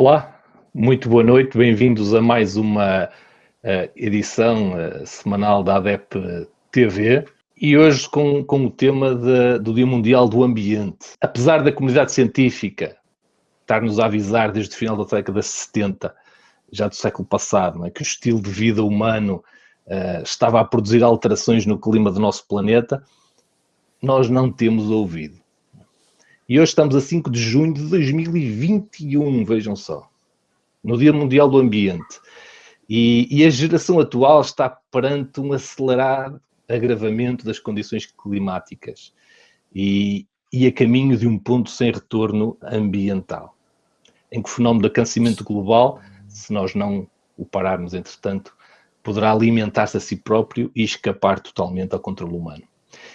Olá, muito boa noite, bem-vindos a mais uma edição semanal da ADEP TV e hoje com o tema do Dia Mundial do Ambiente. Apesar da comunidade científica estar-nos a avisar desde o final da década de 70, já do século passado, que o estilo de vida humano estava a produzir alterações no clima do nosso planeta, nós não temos ouvido. E hoje estamos a 5 de junho de 2021, vejam só, no Dia Mundial do Ambiente. E a geração atual está perante um acelerado agravamento das condições climáticas e a caminho de um ponto sem retorno ambiental, em que o fenómeno do aquecimento global, se nós não o pararmos entretanto, poderá alimentar-se a si próprio e escapar totalmente ao controle humano.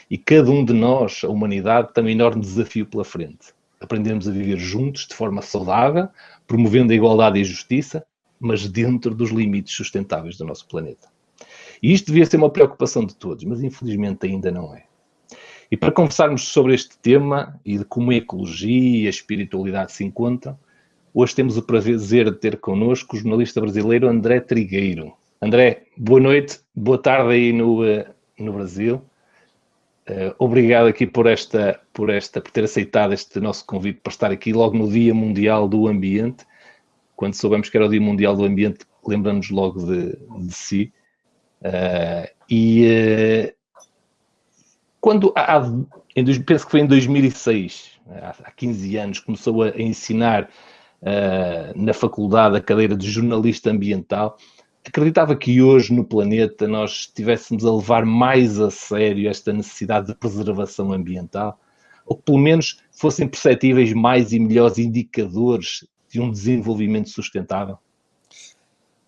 E cada um de nós, a humanidade, tem um enorme desafio pela frente. Aprendermos a viver juntos, de forma saudável, promovendo a igualdade e a justiça, mas dentro dos limites sustentáveis do nosso planeta. E isto devia ser uma preocupação de todos, mas infelizmente ainda não é. E para conversarmos sobre este tema e de como a ecologia e a espiritualidade se encontram, hoje temos o prazer de ter connosco o jornalista brasileiro André Trigueiro. André, boa noite, boa tarde aí no Brasil. Obrigado aqui por ter aceitado este nosso convite para estar aqui logo no Dia Mundial do Ambiente. Quando soubemos que era o Dia Mundial do Ambiente, lembramos logo de si. Penso que foi em 2006, há 15 anos, começou a ensinar na faculdade a cadeira de jornalista ambiental. Acreditava que hoje no planeta nós estivéssemos a levar mais a sério esta necessidade de preservação ambiental, ou que pelo menos fossem perceptíveis mais e melhores indicadores de um desenvolvimento sustentável?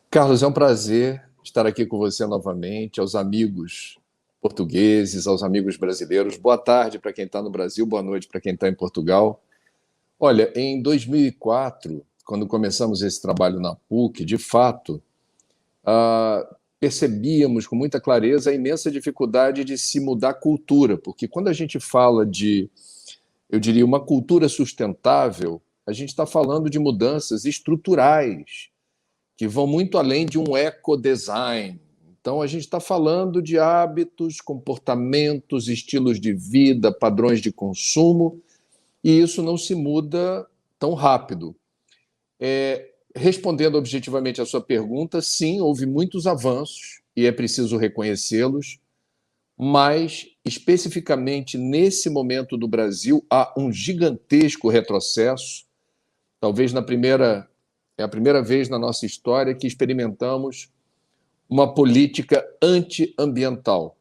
Carlos, é um prazer estar aqui com você novamente, aos amigos portugueses, aos amigos brasileiros. Boa tarde para quem está no Brasil, boa noite para quem está em Portugal. Olha, em 2004, quando começamos esse trabalho na PUC, de fato, percebíamos com muita clareza a imensa dificuldade de se mudar a cultura, porque quando a gente fala de, eu diria, uma cultura sustentável, a gente está falando de mudanças estruturais, que vão muito além de um ecodesign. Então, a gente está falando de hábitos, comportamentos, estilos de vida, padrões de consumo, e isso não se muda tão rápido. Respondendo objetivamente à sua pergunta, sim, houve muitos avanços, e é preciso reconhecê-los, mas, especificamente nesse momento do Brasil, há um gigantesco retrocesso. Talvez é a primeira vez na nossa história que experimentamos uma política antiambiental,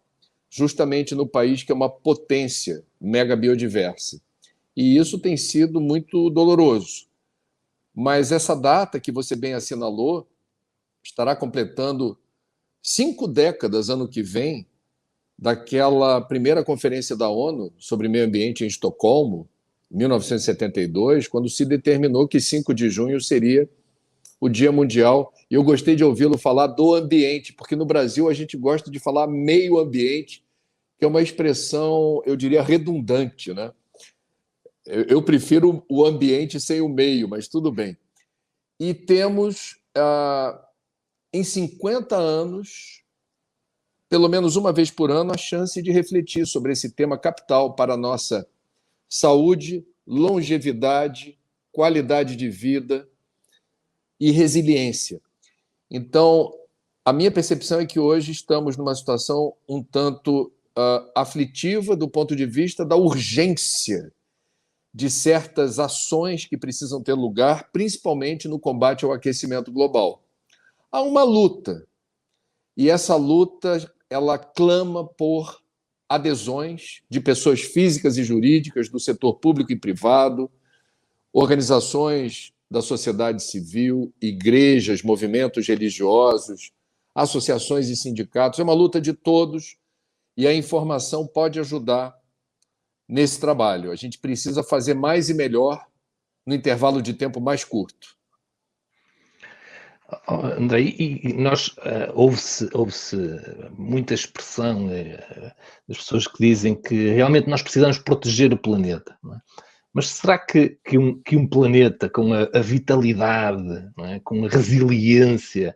justamente no país que é uma potência mega biodiversa. E isso tem sido muito doloroso. Mas essa data que você bem assinalou estará completando 5 décadas ano que vem daquela primeira conferência da ONU sobre meio ambiente em Estocolmo, 1972, quando se determinou que 5 de junho seria o Dia Mundial. E eu gostei de ouvi-lo falar do ambiente, porque no Brasil a gente gosta de falar meio ambiente, que é uma expressão, eu diria, redundante, né? Eu prefiro o ambiente sem o meio, mas tudo bem. E temos, em 50 anos, pelo menos uma vez por ano, a chance de refletir sobre esse tema capital para a nossa saúde, longevidade, qualidade de vida e resiliência. Então, a minha percepção é que hoje estamos numa situação um tanto aflitiva do ponto de vista da urgência de certas ações que precisam ter lugar, principalmente no combate ao aquecimento global. Há uma luta, e essa luta ela clama por adesões de pessoas físicas e jurídicas do setor público e privado, organizações da sociedade civil, igrejas, movimentos religiosos, associações e sindicatos. É uma luta de todos e a informação pode ajudar nesse trabalho. A gente precisa fazer mais e melhor no intervalo de tempo mais curto. André, houve-se muita expressão das pessoas que dizem que realmente nós precisamos proteger o planeta, não é? Mas será que um planeta com a vitalidade, não é? Com a resiliência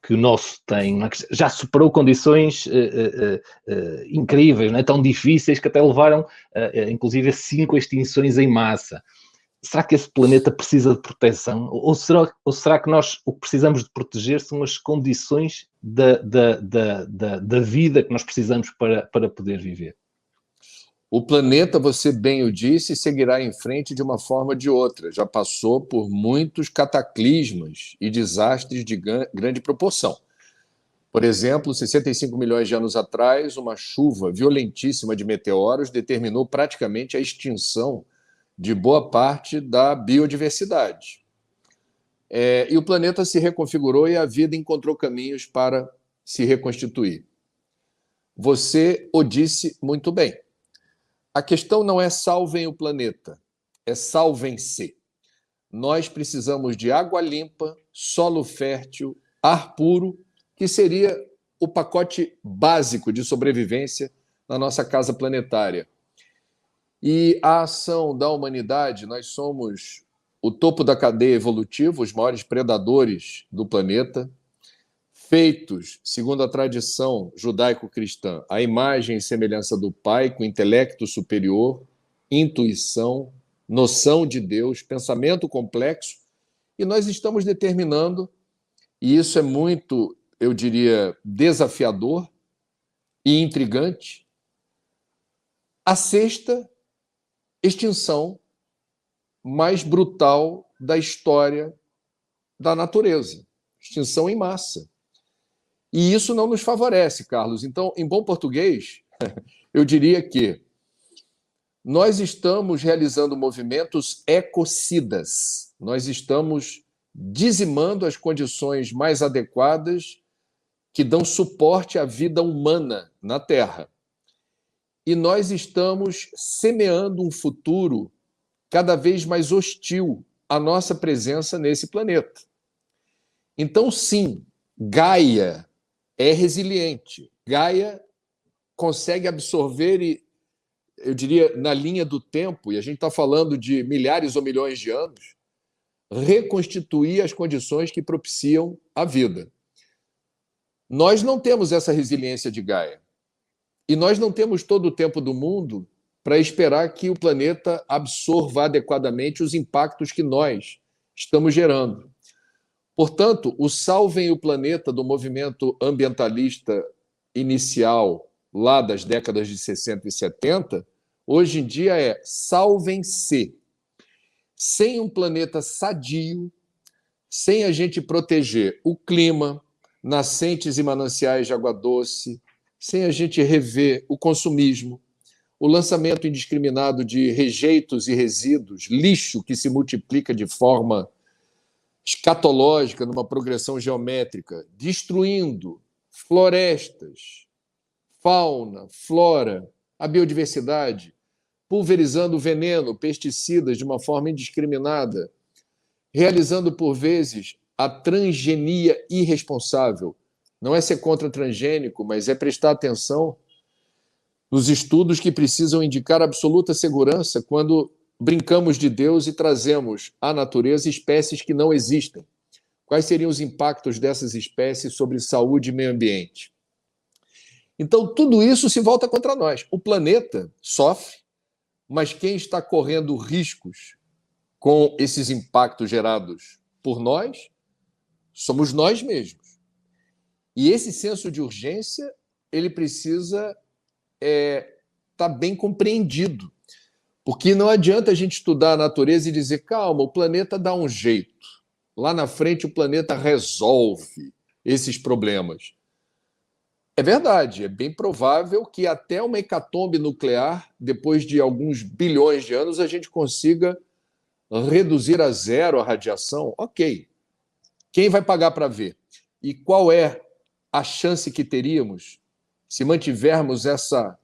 que o nosso tem, não é? Que já superou condições incríveis, não é? Tão difíceis que até levaram, inclusive, a 5 extinções em massa. Será que esse planeta precisa de proteção? Ou será que nós o que precisamos de proteger são as condições da vida que nós precisamos para poder viver? O planeta, você bem o disse, seguirá em frente de uma forma ou de outra. Já passou por muitos cataclismas e desastres de grande proporção. Por exemplo, 65 milhões de anos atrás, uma chuva violentíssima de meteoros determinou praticamente a extinção de boa parte da biodiversidade. E o planeta se reconfigurou e a vida encontrou caminhos para se reconstituir. Você o disse muito bem. A questão não é salvem o planeta, é salvem-se. Nós precisamos de água limpa, solo fértil, ar puro, que seria o pacote básico de sobrevivência na nossa casa planetária. E a ação da humanidade, nós somos o topo da cadeia evolutiva, os maiores predadores do planeta, feitos, segundo a tradição judaico-cristã, à imagem e semelhança do Pai, com intelecto superior, intuição, noção de Deus, pensamento complexo, e nós estamos determinando, e isso é muito, eu diria, desafiador e intrigante, a sexta extinção mais brutal da história da natureza, extinção em massa. E isso não nos favorece, Carlos. Então, em bom português, eu diria que nós estamos realizando movimentos ecocidas. Nós estamos dizimando as condições mais adequadas que dão suporte à vida humana na Terra. E nós estamos semeando um futuro cada vez mais hostil à nossa presença nesse planeta. Então, sim, Gaia é resiliente. Gaia consegue absorver e, eu diria, na linha do tempo, e a gente está falando de milhares ou milhões de anos, reconstituir as condições que propiciam a vida. Nós não temos essa resiliência de Gaia. E nós não temos todo o tempo do mundo para esperar que o planeta absorva adequadamente os impactos que nós estamos gerando. Portanto, o Salvem o Planeta do movimento ambientalista inicial, lá das décadas de 60 e 70, hoje em dia é salvem-se. Sem um planeta sadio, sem a gente proteger o clima, nascentes e mananciais de água doce, sem a gente rever o consumismo, o lançamento indiscriminado de rejeitos e resíduos, lixo que se multiplica de forma escatológica, numa progressão geométrica, destruindo florestas, fauna, flora, a biodiversidade, pulverizando veneno, pesticidas de uma forma indiscriminada, realizando, por vezes, a transgenia irresponsável. Não é ser contra transgênico, mas é prestar atenção nos estudos que precisam indicar absoluta segurança quando brincamos de Deus e trazemos à natureza espécies que não existem. Quais seriam os impactos dessas espécies sobre saúde e meio ambiente? Então, tudo isso se volta contra nós. O planeta sofre, mas quem está correndo riscos com esses impactos gerados por nós somos nós mesmos. E esse senso de urgência, ele precisa estar bem compreendido. Porque não adianta a gente estudar a natureza e dizer, calma, o planeta dá um jeito. Lá na frente o planeta resolve esses problemas. É verdade, é bem provável que até uma hecatombe nuclear, depois de alguns bilhões de anos, a gente consiga reduzir a zero a radiação. Ok. Quem vai pagar para ver? E qual é a chance que teríamos se mantivermos essa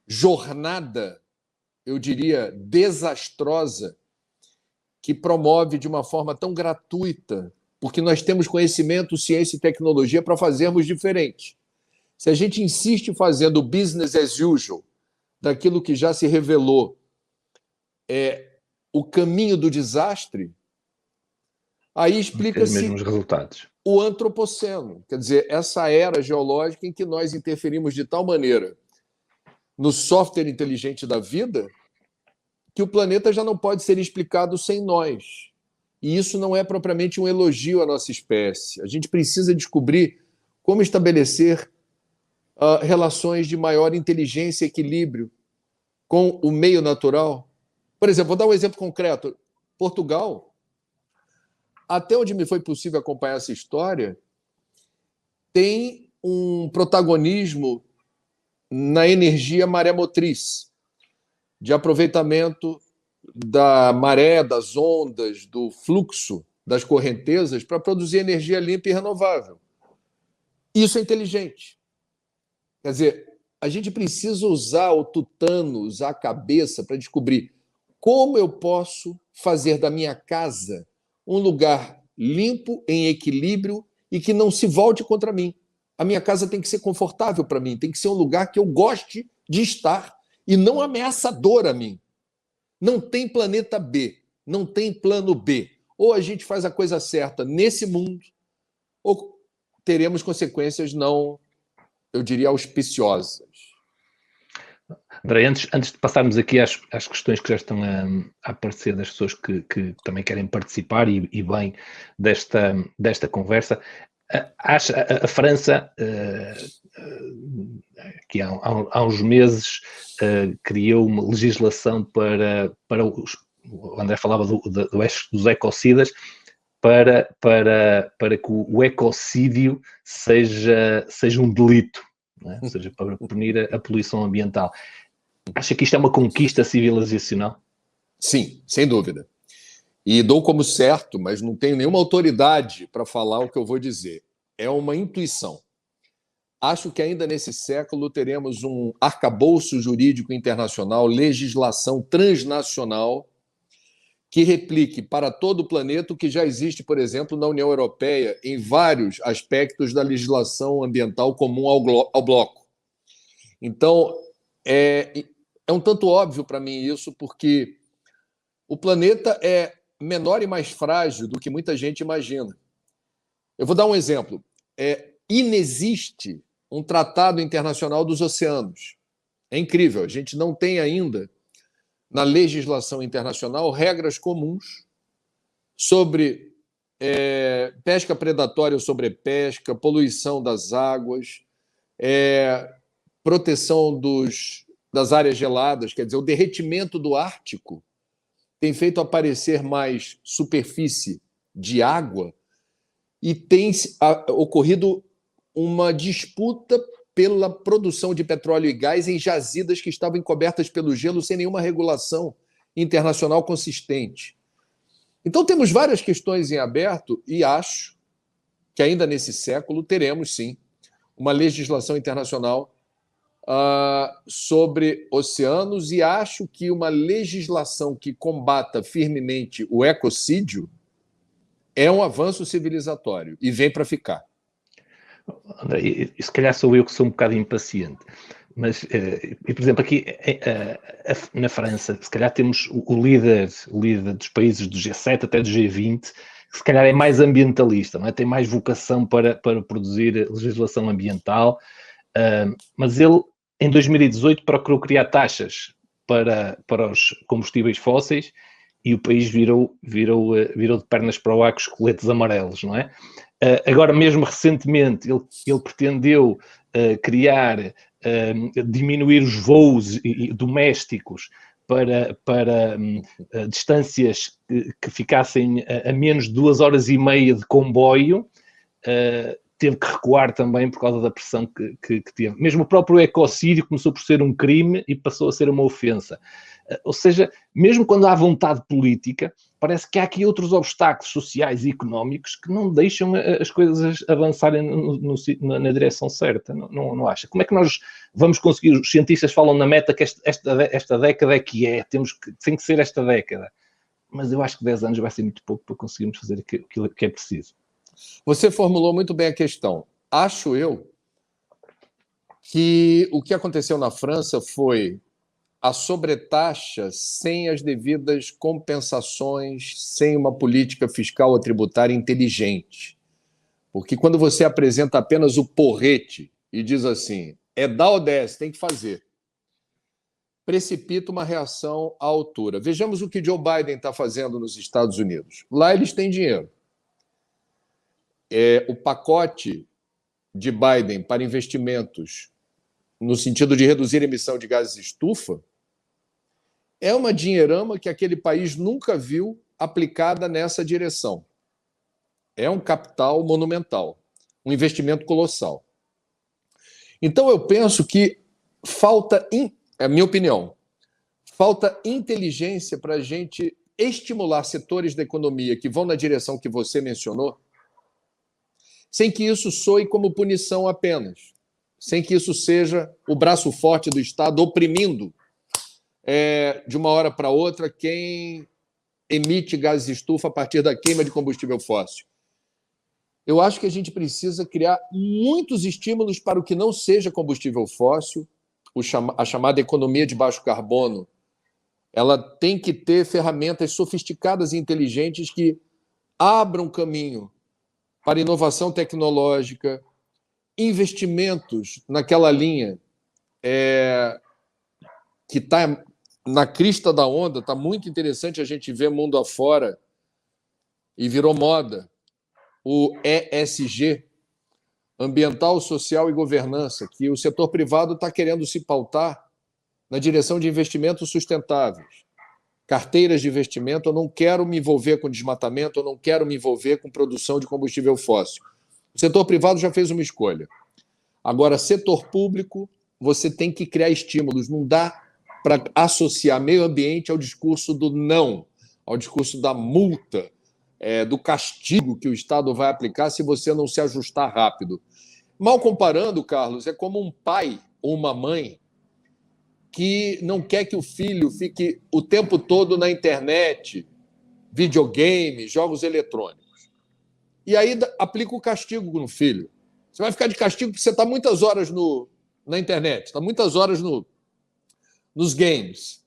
jornada, eu diria, desastrosa, que promove de uma forma tão gratuita, porque nós temos conhecimento, ciência e tecnologia para fazermos diferente. Se a gente insiste fazendo business as usual, daquilo que já se revelou o caminho do desastre, aí explica-se os mesmos resultados. O antropoceno, quer dizer, essa era geológica em que nós interferimos de tal maneira no software inteligente da vida que o planeta já não pode ser explicado sem nós. E isso não é propriamente um elogio à nossa espécie. A gente precisa descobrir como estabelecer relações de maior inteligência e equilíbrio com o meio natural. Por exemplo, vou dar um exemplo concreto. Portugal, até onde me foi possível acompanhar essa história, tem um protagonismo na energia maremotriz, de aproveitamento da maré, das ondas, do fluxo das correntezas para produzir energia limpa e renovável. Isso é inteligente. Quer dizer, a gente precisa usar o tutano, usar a cabeça para descobrir como eu posso fazer da minha casa um lugar limpo, em equilíbrio e que não se volte contra mim. A minha casa tem que ser confortável para mim, tem que ser um lugar que eu goste de estar e não ameaçador a mim. Não tem planeta B, não tem plano B. Ou a gente faz a coisa certa nesse mundo, ou teremos consequências não, eu diria, auspiciosas. André, antes de passarmos aqui às questões que já estão a aparecer das pessoas que também querem participar e bem desta conversa, a França, que há uns meses, criou uma legislação para o André falava dos ecocidas, para que o ecocídio seja um delito, não é? Ou seja, para punir a poluição ambiental. Acha que isto é uma conquista civilizacional? Sim, sem dúvida. E dou como certo, mas não tenho nenhuma autoridade para falar o que eu vou dizer. É uma intuição. Acho que ainda nesse século teremos um arcabouço jurídico internacional, legislação transnacional, que replique para todo o planeta o que já existe, por exemplo, na União Europeia, em vários aspectos da legislação ambiental comum ao bloco. Então, é um tanto óbvio para mim isso, porque o planeta é menor e mais frágil do que muita gente imagina. Eu vou dar um exemplo. Inexiste um tratado internacional dos oceanos. É incrível, a gente não tem ainda, na legislação internacional, regras comuns sobre pesca predatória ou sobrepesca, poluição das águas, proteção das áreas geladas, quer dizer, o derretimento do Ártico tem feito aparecer mais superfície de água e tem ocorrido uma disputa pela produção de petróleo e gás em jazidas que estavam encobertas pelo gelo sem nenhuma regulação internacional consistente. Então, temos várias questões em aberto e acho que ainda nesse século teremos, sim, uma legislação internacional sobre oceanos e acho que uma legislação que combata firmemente o ecocídio é um avanço civilizatório e vem para ficar. André, se calhar sou eu que sou um bocado impaciente, mas, por exemplo, aqui na França, se calhar temos o líder dos países do G7 até do G20, que se calhar é mais ambientalista, não é? Tem mais vocação para produzir legislação ambiental, mas ele, em 2018, procurou criar taxas para os combustíveis fósseis e o país virou de pernas para o ar com os coletes amarelos, não é? Agora, mesmo recentemente, ele pretendeu diminuir os voos domésticos para distâncias que ficassem a menos de 2 horas e meia de comboio. Teve que recuar também por causa da pressão que teve. Mesmo o próprio ecocídio começou por ser um crime e passou a ser uma ofensa. Ou seja, mesmo quando há vontade política, parece que há aqui outros obstáculos sociais e económicos que não deixam as coisas avançarem na direção certa. Não acha? Como é que nós vamos conseguir? Os cientistas falam na meta que esta década tem que ser esta década. Mas eu acho que 10 anos vai ser muito pouco para conseguirmos fazer aquilo que é preciso. Você formulou muito bem a questão. Acho eu que o que aconteceu na França foi a sobretaxa sem as devidas compensações, sem uma política fiscal ou tributária inteligente. Porque quando você apresenta apenas o porrete e diz assim, é dar ou desce, tem que fazer, precipita uma reação à altura. Vejamos o que Joe Biden está fazendo nos Estados Unidos. Lá eles têm dinheiro. O pacote de Biden para investimentos no sentido de reduzir a emissão de gases de estufa é uma dinheirama que aquele país nunca viu aplicada nessa direção. É um capital monumental, um investimento colossal. Então, eu penso que falta, é a minha opinião, falta inteligência para a gente estimular setores da economia que vão na direção que você mencionou, sem que isso soe como punição apenas, sem que isso seja o braço forte do Estado oprimindo de uma hora para outra quem emite gases de estufa a partir da queima de combustível fóssil. Eu acho que a gente precisa criar muitos estímulos para o que não seja combustível fóssil, a chamada economia de baixo carbono. Ela tem que ter ferramentas sofisticadas e inteligentes que abram caminho para inovação tecnológica, investimentos naquela linha que está na crista da onda. Está muito interessante a gente ver mundo afora e virou moda. O ESG, ambiental, social e governança, que o setor privado está querendo se pautar na direção de investimentos sustentáveis. Carteiras de investimento, eu não quero me envolver com desmatamento, eu não quero me envolver com produção de combustível fóssil. O setor privado já fez uma escolha. Agora, setor público, você tem que criar estímulos. Não dá para associar meio ambiente ao discurso do não, ao discurso da multa, do castigo que o Estado vai aplicar se você não se ajustar rápido. Mal comparando, Carlos, é como um pai ou uma mãe que não quer que o filho fique o tempo todo na internet, videogame, jogos eletrônicos. E aí aplica o castigo no filho. Você vai ficar de castigo porque você está muitas horas na internet, está muitas horas nos games.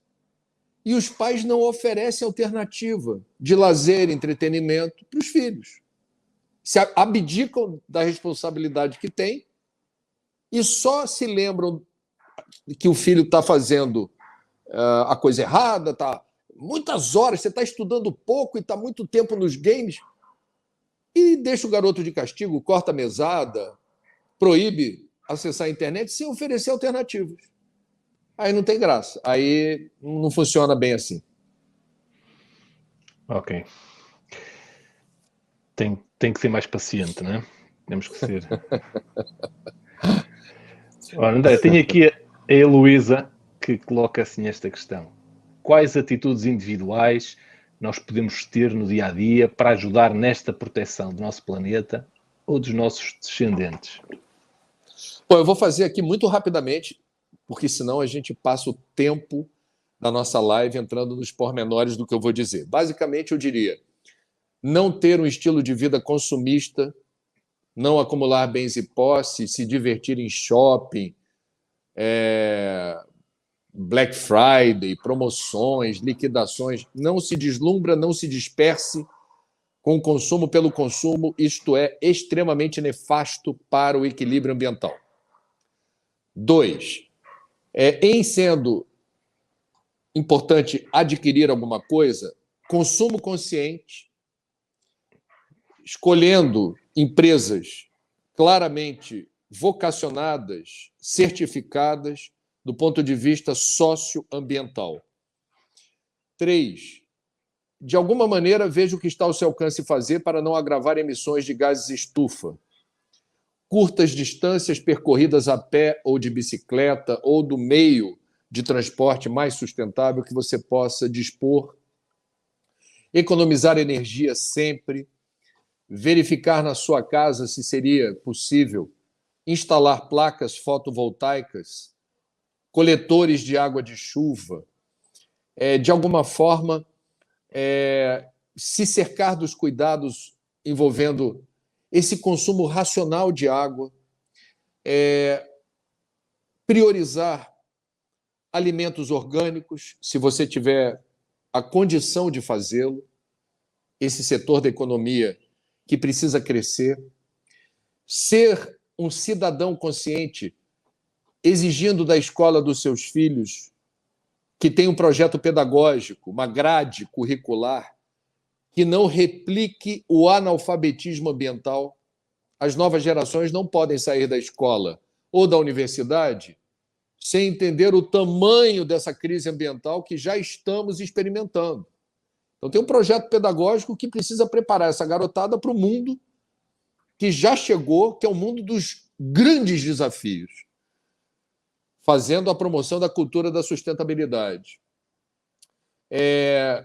E os pais não oferecem alternativa de lazer, entretenimento para os filhos. Se abdicam da responsabilidade que têm e só se lembram que o filho está fazendo a coisa errada, está muitas horas, você está estudando pouco e está muito tempo nos games, e deixa o garoto de castigo, corta a mesada, proíbe acessar a internet sem oferecer alternativas. Aí não tem graça, aí não funciona bem assim. Ok. Tem que ser mais paciente, não é? Temos que ser. Ora, André, tenho aqui a Heloísa que coloca assim esta questão. Quais atitudes individuais nós podemos ter no dia a dia para ajudar nesta proteção do nosso planeta ou dos nossos descendentes? Bom, eu vou fazer aqui muito rapidamente, porque senão a gente passa o tempo da nossa live entrando nos pormenores do que eu vou dizer. Basicamente, eu diria, não ter um estilo de vida consumista, não acumular bens e posses, se divertir em shopping, Black Friday, promoções, liquidações. Não se deslumbra, não se disperse com o consumo pelo consumo. Isto é extremamente nefasto para o equilíbrio ambiental. 2, em sendo importante adquirir alguma coisa, consumo consciente, escolhendo empresas claramente vocacionadas, certificadas do ponto de vista socioambiental. 3, de alguma maneira, veja o que está ao seu alcance fazer para não agravar emissões de gases estufa. Curtas distâncias percorridas a pé ou de bicicleta ou do meio de transporte mais sustentável que você possa dispor. Economizar energia sempre. Verificar na sua casa se seria possível instalar placas fotovoltaicas, coletores de água de chuva, de alguma forma, se cercar dos cuidados envolvendo esse consumo racional de água, priorizar alimentos orgânicos, se você tiver a condição de fazê-lo, esse setor da economia que precisa crescer, ser um cidadão consciente, exigindo da escola dos seus filhos que tenha um projeto pedagógico, uma grade curricular, que não replique o analfabetismo ambiental. As novas gerações não podem sair da escola ou da universidade sem entender o tamanho dessa crise ambiental que já estamos experimentando. Então, tem um projeto pedagógico que precisa preparar essa garotada para o mundo que já chegou, que é o mundo dos grandes desafios, fazendo a promoção da cultura da sustentabilidade.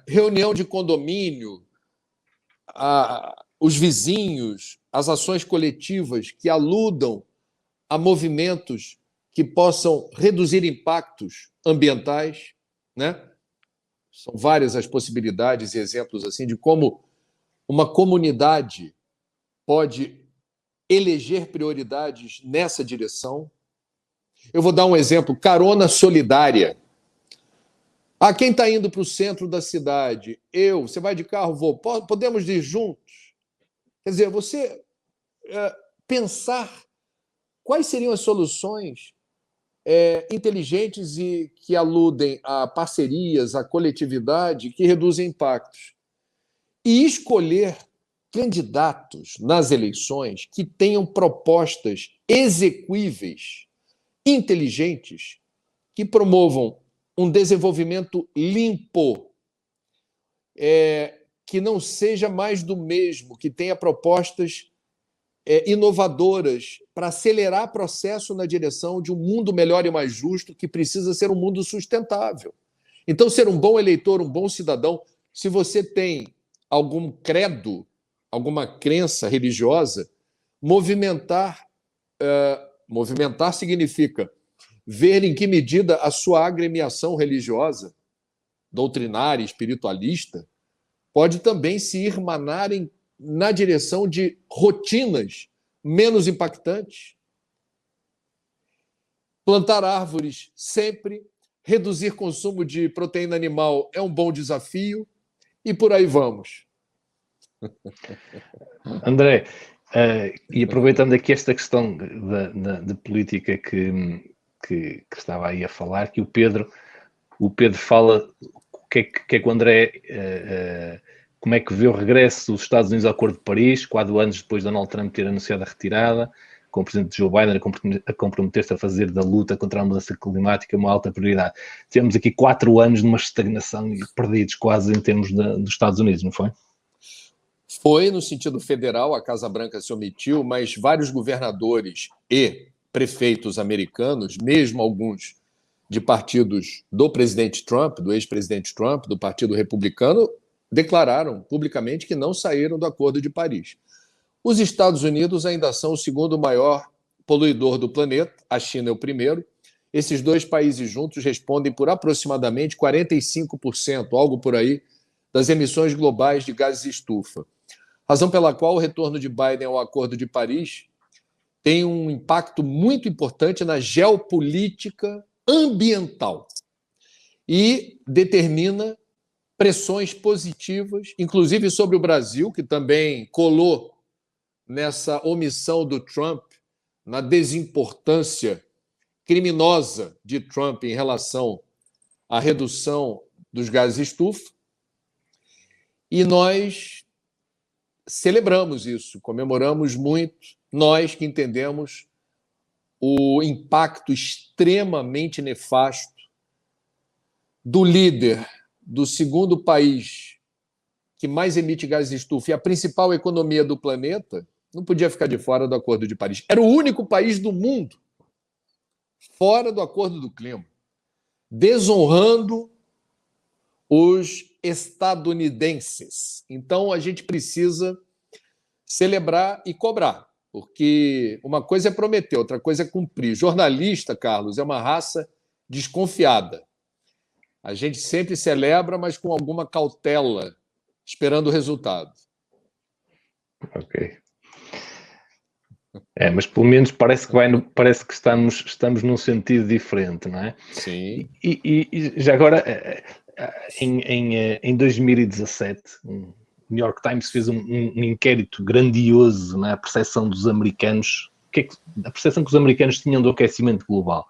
Reunião de condomínio, os vizinhos, as ações coletivas que aludam a movimentos que possam reduzir impactos ambientais, né? São várias as possibilidades e exemplos assim de como uma comunidade pode eleger prioridades nessa direção. Eu vou dar um exemplo: carona solidária. Quem está indo para o centro da cidade? Você vai de carro? Vou. Podemos ir juntos? Quer dizer, você pensar quais seriam as soluções inteligentes e que aludem a parcerias, a coletividade, que reduzem impactos. E escolher candidatos nas eleições que tenham propostas execuíveis, inteligentes, que promovam um desenvolvimento limpo, que não seja mais do mesmo, que tenha propostas inovadoras para acelerar processo na direção de um mundo melhor e mais justo, que precisa ser um mundo sustentável. Então, ser um bom eleitor, um bom cidadão, se você tem algum credo, alguma crença religiosa, movimentar significa ver em que medida a sua agremiação religiosa, doutrinária, espiritualista, pode também se irmanar na direção de rotinas menos impactantes. Plantar árvores sempre, reduzir consumo de proteína animal é um bom desafio, e por aí vamos. André, e aproveitando aqui esta questão de política que estava aí a falar, que o Pedro fala o que é que o André, como é que vê o regresso dos Estados Unidos ao Acordo de Paris, 4 anos depois de Donald Trump ter anunciado a retirada, com o presidente Joe Biden a comprometer-se a fazer da luta contra a mudança climática uma alta prioridade. Tivemos aqui 4 anos numa estagnação e perdidos quase em termos dos Estados Unidos, não foi? Foi no sentido federal, a Casa Branca se omitiu, mas vários governadores e prefeitos americanos, mesmo alguns de partidos do presidente Trump, do ex-presidente Trump, do Partido Republicano, declararam publicamente que não saíram do Acordo de Paris. Os Estados Unidos ainda são o segundo maior poluidor do planeta, a China é o primeiro. Esses dois países juntos respondem por aproximadamente 45%, algo por aí, das emissões globais de gases de estufa. Razão pela qual o retorno de Biden ao Acordo de Paris tem um impacto muito importante na geopolítica ambiental e determina pressões positivas, inclusive sobre o Brasil, que também colou nessa omissão do Trump, na desimportância criminosa de Trump em relação à redução dos gases de estufa. E nós celebramos isso, comemoramos muito, nós que entendemos o impacto extremamente nefasto do líder do segundo país que mais emite gases de estufa e a principal economia do planeta, não podia ficar de fora do Acordo de Paris. Era o único país do mundo fora do Acordo do Clima, desonrando os estadunidenses. Então, a gente precisa celebrar e cobrar, porque uma coisa é prometer, outra coisa é cumprir. Jornalista, Carlos, é uma raça desconfiada. A gente sempre celebra, mas com alguma cautela, esperando o resultado. Ok. Mas pelo menos parece que, parece que estamos num sentido diferente, não é? Sim. E já agora, em 2017, o New York Times fez um inquérito grandioso na percepção dos americanos, a percepção que os americanos tinham do aquecimento global.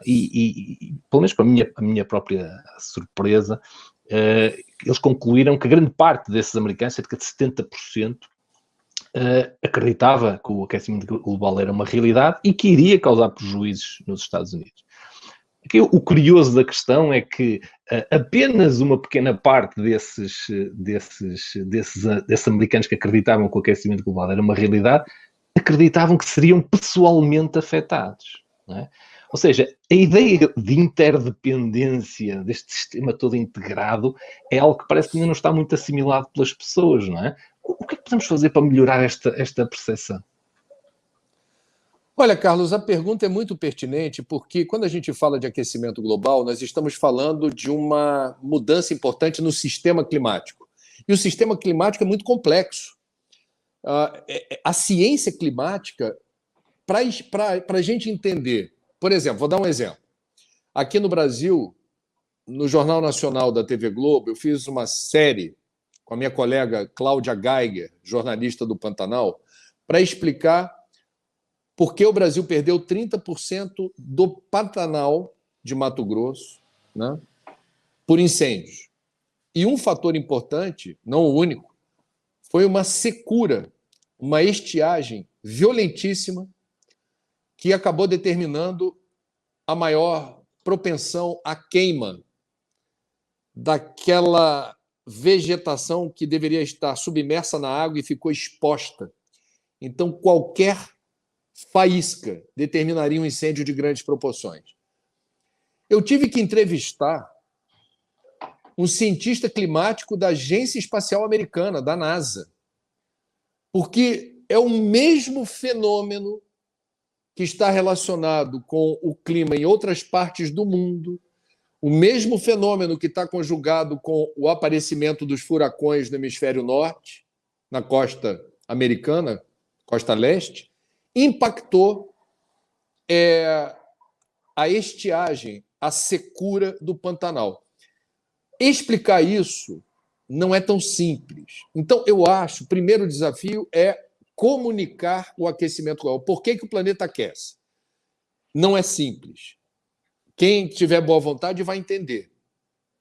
E pelo menos para a minha própria surpresa, eles concluíram que grande parte desses americanos, cerca de 70%, acreditava que o aquecimento global era uma realidade e que iria causar prejuízos nos Estados Unidos. Aqui, o curioso da questão é que apenas uma pequena parte desses americanos que acreditavam que o aquecimento global era uma realidade, acreditavam que seriam pessoalmente afetados. Não é? Ou seja, a ideia de interdependência deste sistema todo integrado é algo que parece que ainda não está muito assimilado pelas pessoas, não é? O que é que podemos fazer para melhorar esta percepção? Olha, Carlos, a pergunta é muito pertinente porque quando a gente fala de aquecimento global, nós estamos falando de uma mudança importante no sistema climático. E o sistema climático é muito complexo. A ciência climática, para a gente entender, por exemplo, vou dar um exemplo. Aqui no Brasil, no Jornal Nacional da TV Globo, eu fiz uma série com a minha colega Cláudia Geiger, jornalista do Pantanal, para explicar por que o Brasil perdeu 30% do Pantanal de Mato Grosso, né, por incêndios. E um fator importante, não o único, foi uma secura, uma estiagem violentíssima que acabou determinando a maior propensão à queima daquela vegetação que deveria estar submersa na água e ficou exposta. Então, qualquer faísca determinaria um incêndio de grandes proporções. Eu tive que entrevistar um cientista climático da Agência Espacial Americana, da NASA, porque é o mesmo fenômeno que está relacionado com o clima em outras partes do mundo, o mesmo fenômeno que está conjugado com o aparecimento dos furacões no hemisfério norte, na costa americana, costa leste, impactou a estiagem, a secura do Pantanal. Explicar isso não é tão simples. Então, eu acho, o primeiro desafio é comunicar o aquecimento global. Por que o planeta aquece? Não é simples. Quem tiver boa vontade vai entender,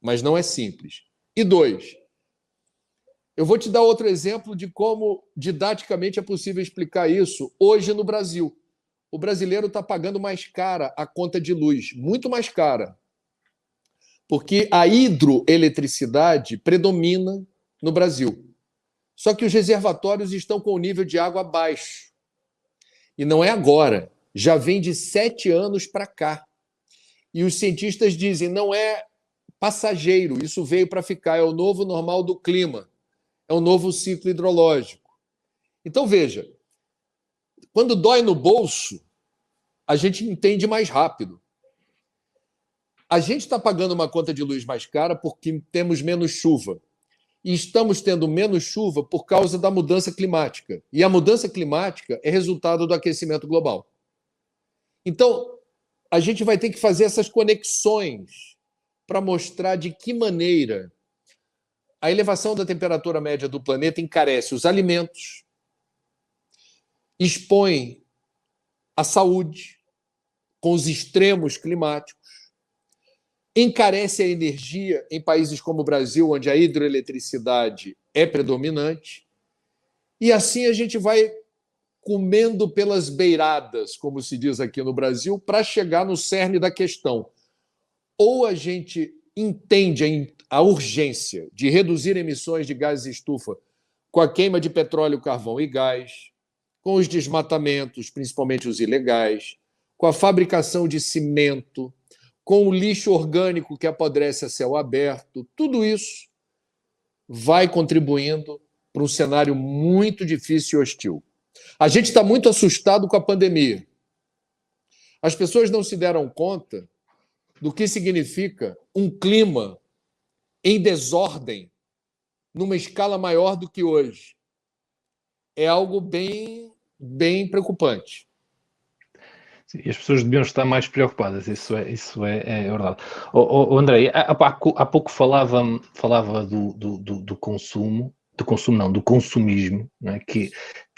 mas não é simples. E dois, eu vou te dar outro exemplo de como didaticamente é possível explicar isso hoje no Brasil. O brasileiro está pagando mais cara a conta de luz, muito mais cara, porque a hidroeletricidade predomina no Brasil. Só que os reservatórios estão com o nível de água baixo. E não é agora, já vem de 7 anos para cá. E os cientistas dizem, não é passageiro, isso veio para ficar, é o novo normal do clima, é o novo ciclo hidrológico. Então, veja, quando dói no bolso, a gente entende mais rápido. A gente está pagando uma conta de luz mais cara porque temos menos chuva. E estamos tendo menos chuva por causa da mudança climática. E a mudança climática é resultado do aquecimento global. Então, a gente vai ter que fazer essas conexões para mostrar de que maneira a elevação da temperatura média do planeta encarece os alimentos, expõe a saúde com os extremos climáticos, encarece a energia em países como o Brasil, onde a hidroeletricidade é predominante, e assim a gente vai comendo pelas beiradas, como se diz aqui no Brasil, para chegar no cerne da questão. Ou a gente entende a urgência de reduzir emissões de gases de estufa com a queima de petróleo, carvão e gás, com os desmatamentos, principalmente os ilegais, com a fabricação de cimento, com o lixo orgânico que apodrece a céu aberto. Tudo isso vai contribuindo para um cenário muito difícil e hostil. A gente está muito assustado com a pandemia. As pessoas não se deram conta do que significa um clima em desordem numa escala maior do que hoje. É algo bem bem preocupante. E as pessoas deviam estar mais preocupadas, é verdade. André, há pouco falava do consumo, não, do consumismo, não é? Que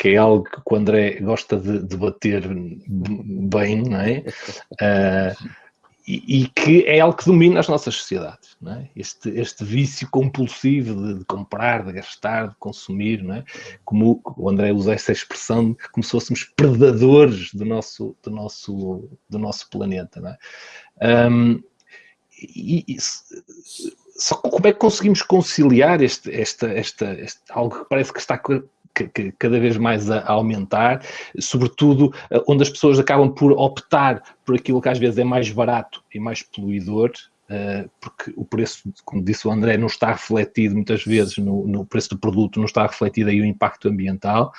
é algo que o André gosta de debater bem, não é? E que é algo que domina as nossas sociedades, não é? Este vício compulsivo de comprar, de gastar, de consumir, não é? Como o André usa essa expressão, como se fôssemos predadores do nosso planeta, não é? Só que como é que conseguimos conciliar algo que parece que está cada vez mais a aumentar, sobretudo onde as pessoas acabam por optar por aquilo que às vezes é mais barato e mais poluidor, porque o preço, como disse o André, não está refletido muitas vezes no preço do produto, não está refletido aí o impacto ambiental,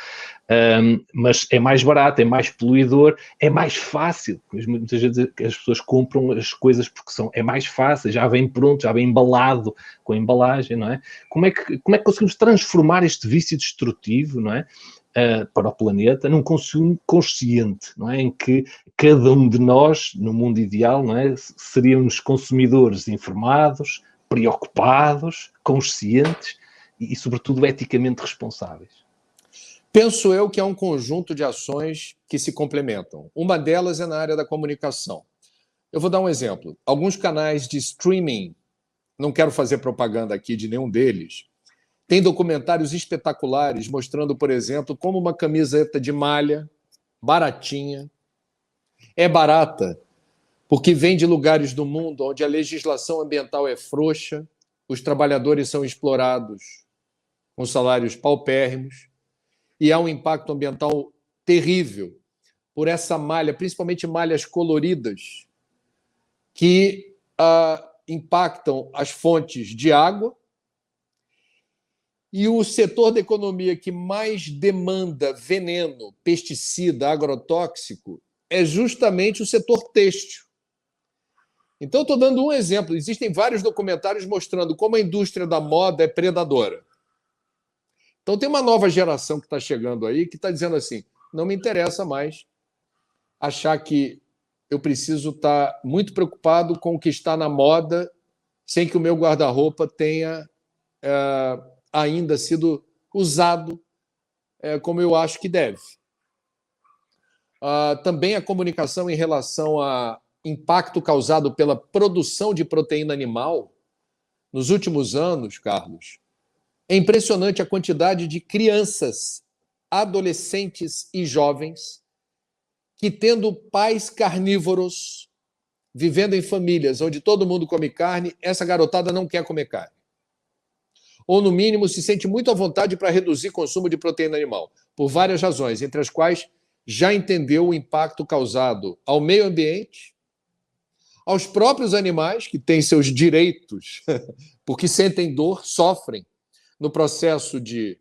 mas é mais barato, é mais poluidor, é mais fácil. Muitas vezes as pessoas compram as coisas porque é mais fácil, já vem pronto, já vem embalado com a embalagem, não é? Como é que conseguimos transformar este vício destrutivo, não é? Para o planeta, num consumo consciente, não é? Em que cada um de nós, no mundo ideal, não é? Seríamos consumidores informados, preocupados, conscientes e sobretudo, eticamente responsáveis. Penso eu que é um conjunto de ações que se complementam. Uma delas é na área da comunicação. Eu vou dar um exemplo. Alguns canais de streaming, não quero fazer propaganda aqui de nenhum deles, têm documentários espetaculares mostrando, por exemplo, como uma camiseta de malha baratinha é barata porque vem de lugares do mundo onde a legislação ambiental é frouxa, os trabalhadores são explorados com salários paupérrimos e há um impacto ambiental terrível por essa malha, principalmente malhas coloridas, que impactam as fontes de água. E o setor da economia que mais demanda veneno, pesticida, agrotóxico, é justamente o setor têxtil. Então, estou dando um exemplo. Existem vários documentários mostrando como a indústria da moda é predadora. Então, tem uma nova geração que está chegando aí que está dizendo assim: não me interessa mais achar que eu preciso estar muito preocupado com o que está na moda sem que o meu guarda-roupa tenha ainda sido usado como eu acho que deve. Também a comunicação em relação ao impacto causado pela produção de proteína animal nos últimos anos, Carlos, é impressionante a quantidade de crianças, adolescentes e jovens que, tendo pais carnívoros, vivendo em famílias onde todo mundo come carne, essa garotada não quer comer carne. Ou, no mínimo, se sente muito à vontade para reduzir o consumo de proteína animal, por várias razões, entre as quais já entendeu o impacto causado ao meio ambiente, aos próprios animais, que têm seus direitos, porque sentem dor, sofrem no processo de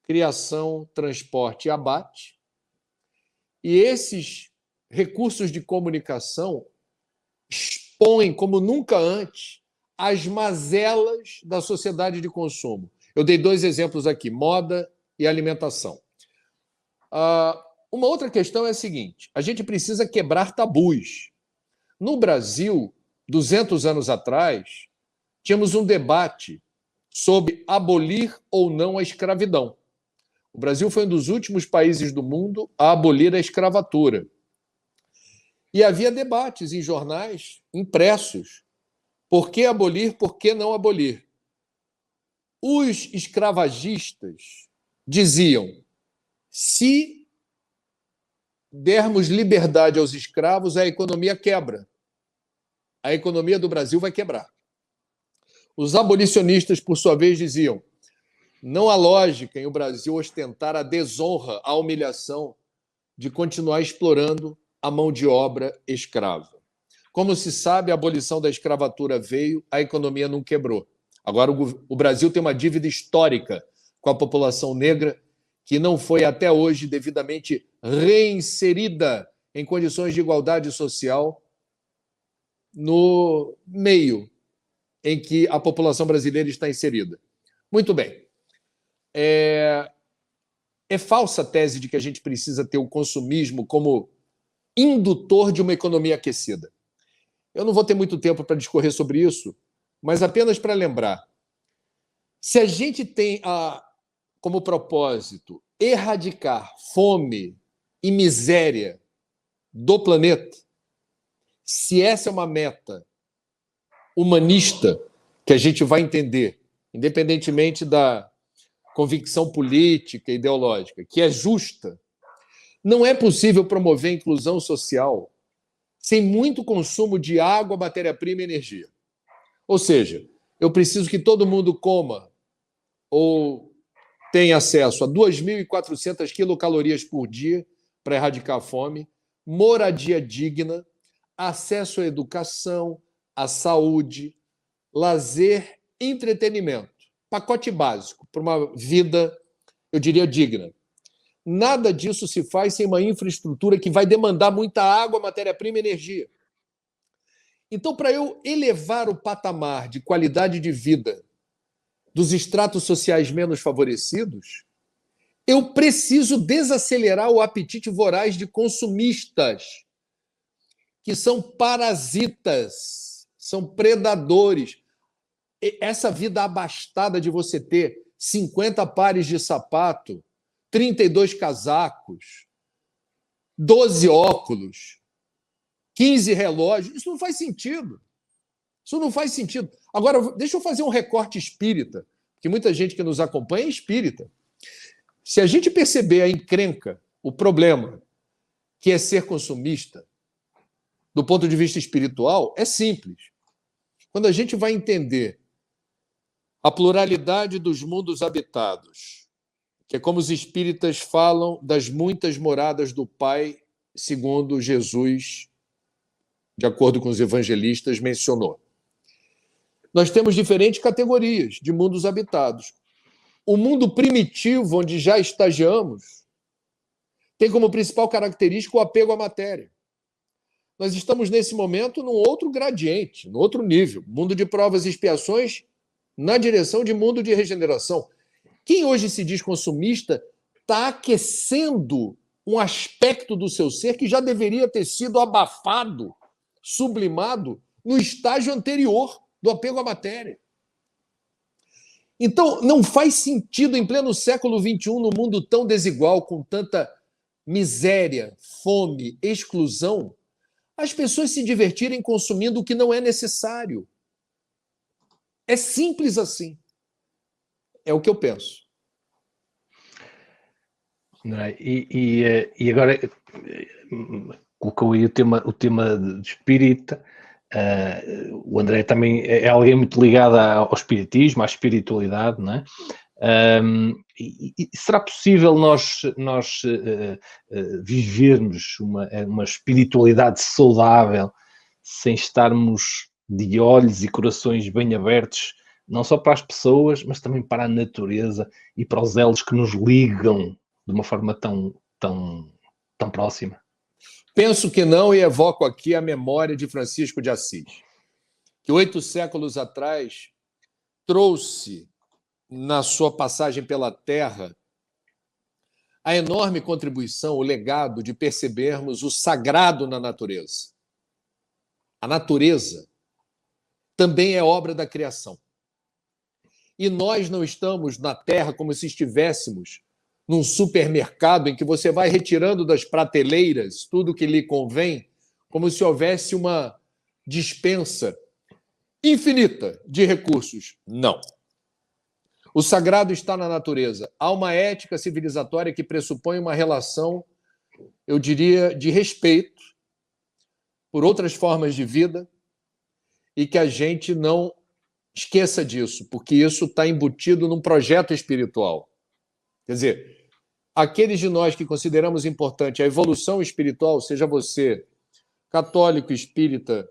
criação, transporte e abate. E esses recursos de comunicação expõem, como nunca antes, as mazelas da sociedade de consumo. Eu dei dois exemplos aqui, moda e alimentação. Uma outra questão é a seguinte: a gente precisa quebrar tabus. No Brasil, 200 anos atrás, tínhamos um debate sobre abolir ou não a escravidão. O Brasil foi um dos últimos países do mundo a abolir a escravatura. E havia debates em jornais impressos. Por que abolir, por que não abolir? Os escravagistas diziam: se dermos liberdade aos escravos, a economia quebra. A economia do Brasil vai quebrar. Os abolicionistas, por sua vez, diziam: não há lógica em o Brasil ostentar a desonra, a humilhação de continuar explorando a mão de obra escrava. Como se sabe, a abolição da escravatura veio, a economia não quebrou. Agora, o Brasil tem uma dívida histórica com a população negra que não foi até hoje devidamente reinserida em condições de igualdade social no meio em que a população brasileira está inserida. Muito bem. É falsa a tese de que a gente precisa ter o consumismo como indutor de uma economia aquecida. Eu não vou ter muito tempo para discorrer sobre isso, mas apenas para lembrar. Se a gente tem como propósito erradicar fome e miséria do planeta, se essa é uma meta humanista que a gente vai entender, independentemente da convicção política e ideológica, que é justa, não é possível promover a inclusão social sem muito consumo de água, matéria-prima e energia. Ou seja, eu preciso que todo mundo coma ou tenha acesso a 2.400 quilocalorias por dia para erradicar a fome, moradia digna, acesso à educação, à saúde, lazer, entretenimento. Pacote básico para uma vida, eu diria, digna. Nada disso se faz sem uma infraestrutura que vai demandar muita água, matéria-prima e energia. Então, para eu elevar o patamar de qualidade de vida dos estratos sociais menos favorecidos, eu preciso desacelerar o apetite voraz de consumistas, que são parasitas, são predadores. Essa vida abastada de você ter 50 pares de sapato, 32 casacos, 12 óculos, 15 relógios, isso não faz sentido. Isso não faz sentido. Agora, deixa eu fazer um recorte espírita, porque muita gente que nos acompanha é espírita. Se a gente perceber a encrenca, o problema, que é ser consumista, do ponto de vista espiritual, é simples. Quando a gente vai entender a pluralidade dos mundos habitados, que é como os espíritas falam das muitas moradas do Pai, segundo Jesus, de acordo com os evangelistas, mencionou. Nós temos diferentes categorias de mundos habitados. O mundo primitivo, onde já estagiamos, tem como principal característica o apego à matéria. Nós estamos, nesse momento, num outro gradiente, num outro nível. Mundo de provas e expiações na direção de mundo de regeneração. Quem hoje se diz consumista está aquecendo um aspecto do seu ser que já deveria ter sido abafado, sublimado no estágio anterior do apego à matéria. Então, não faz sentido, em pleno século XXI, num mundo tão desigual, com tanta miséria, fome, exclusão, as pessoas se divertirem consumindo o que não é necessário. É simples assim. É o que eu penso. E agora colocou aí o tema de espírita. O André também é alguém muito ligado ao espiritismo, à espiritualidade, não é? E será possível nós vivermos uma espiritualidade saudável sem estarmos de olhos e corações bem abertos, não só para as pessoas, mas também para a natureza e para os elos que nos ligam de uma forma tão próxima? Penso que não, e evoco aqui a memória de Francisco de Assis, que 8 séculos atrás trouxe, na sua passagem pela Terra, a enorme contribuição, o legado de percebermos o sagrado na natureza. A natureza também é obra da criação. E nós não estamos na Terra como se estivéssemos num supermercado em que você vai retirando das prateleiras tudo que lhe convém, como se houvesse uma dispensa infinita de recursos. Não. O sagrado está na natureza. Há uma ética civilizatória que pressupõe uma relação, eu diria, de respeito por outras formas de vida e que a gente não esqueça disso, porque isso está embutido num projeto espiritual. Quer dizer, aqueles de nós que consideramos importante a evolução espiritual, seja você católico, espírita,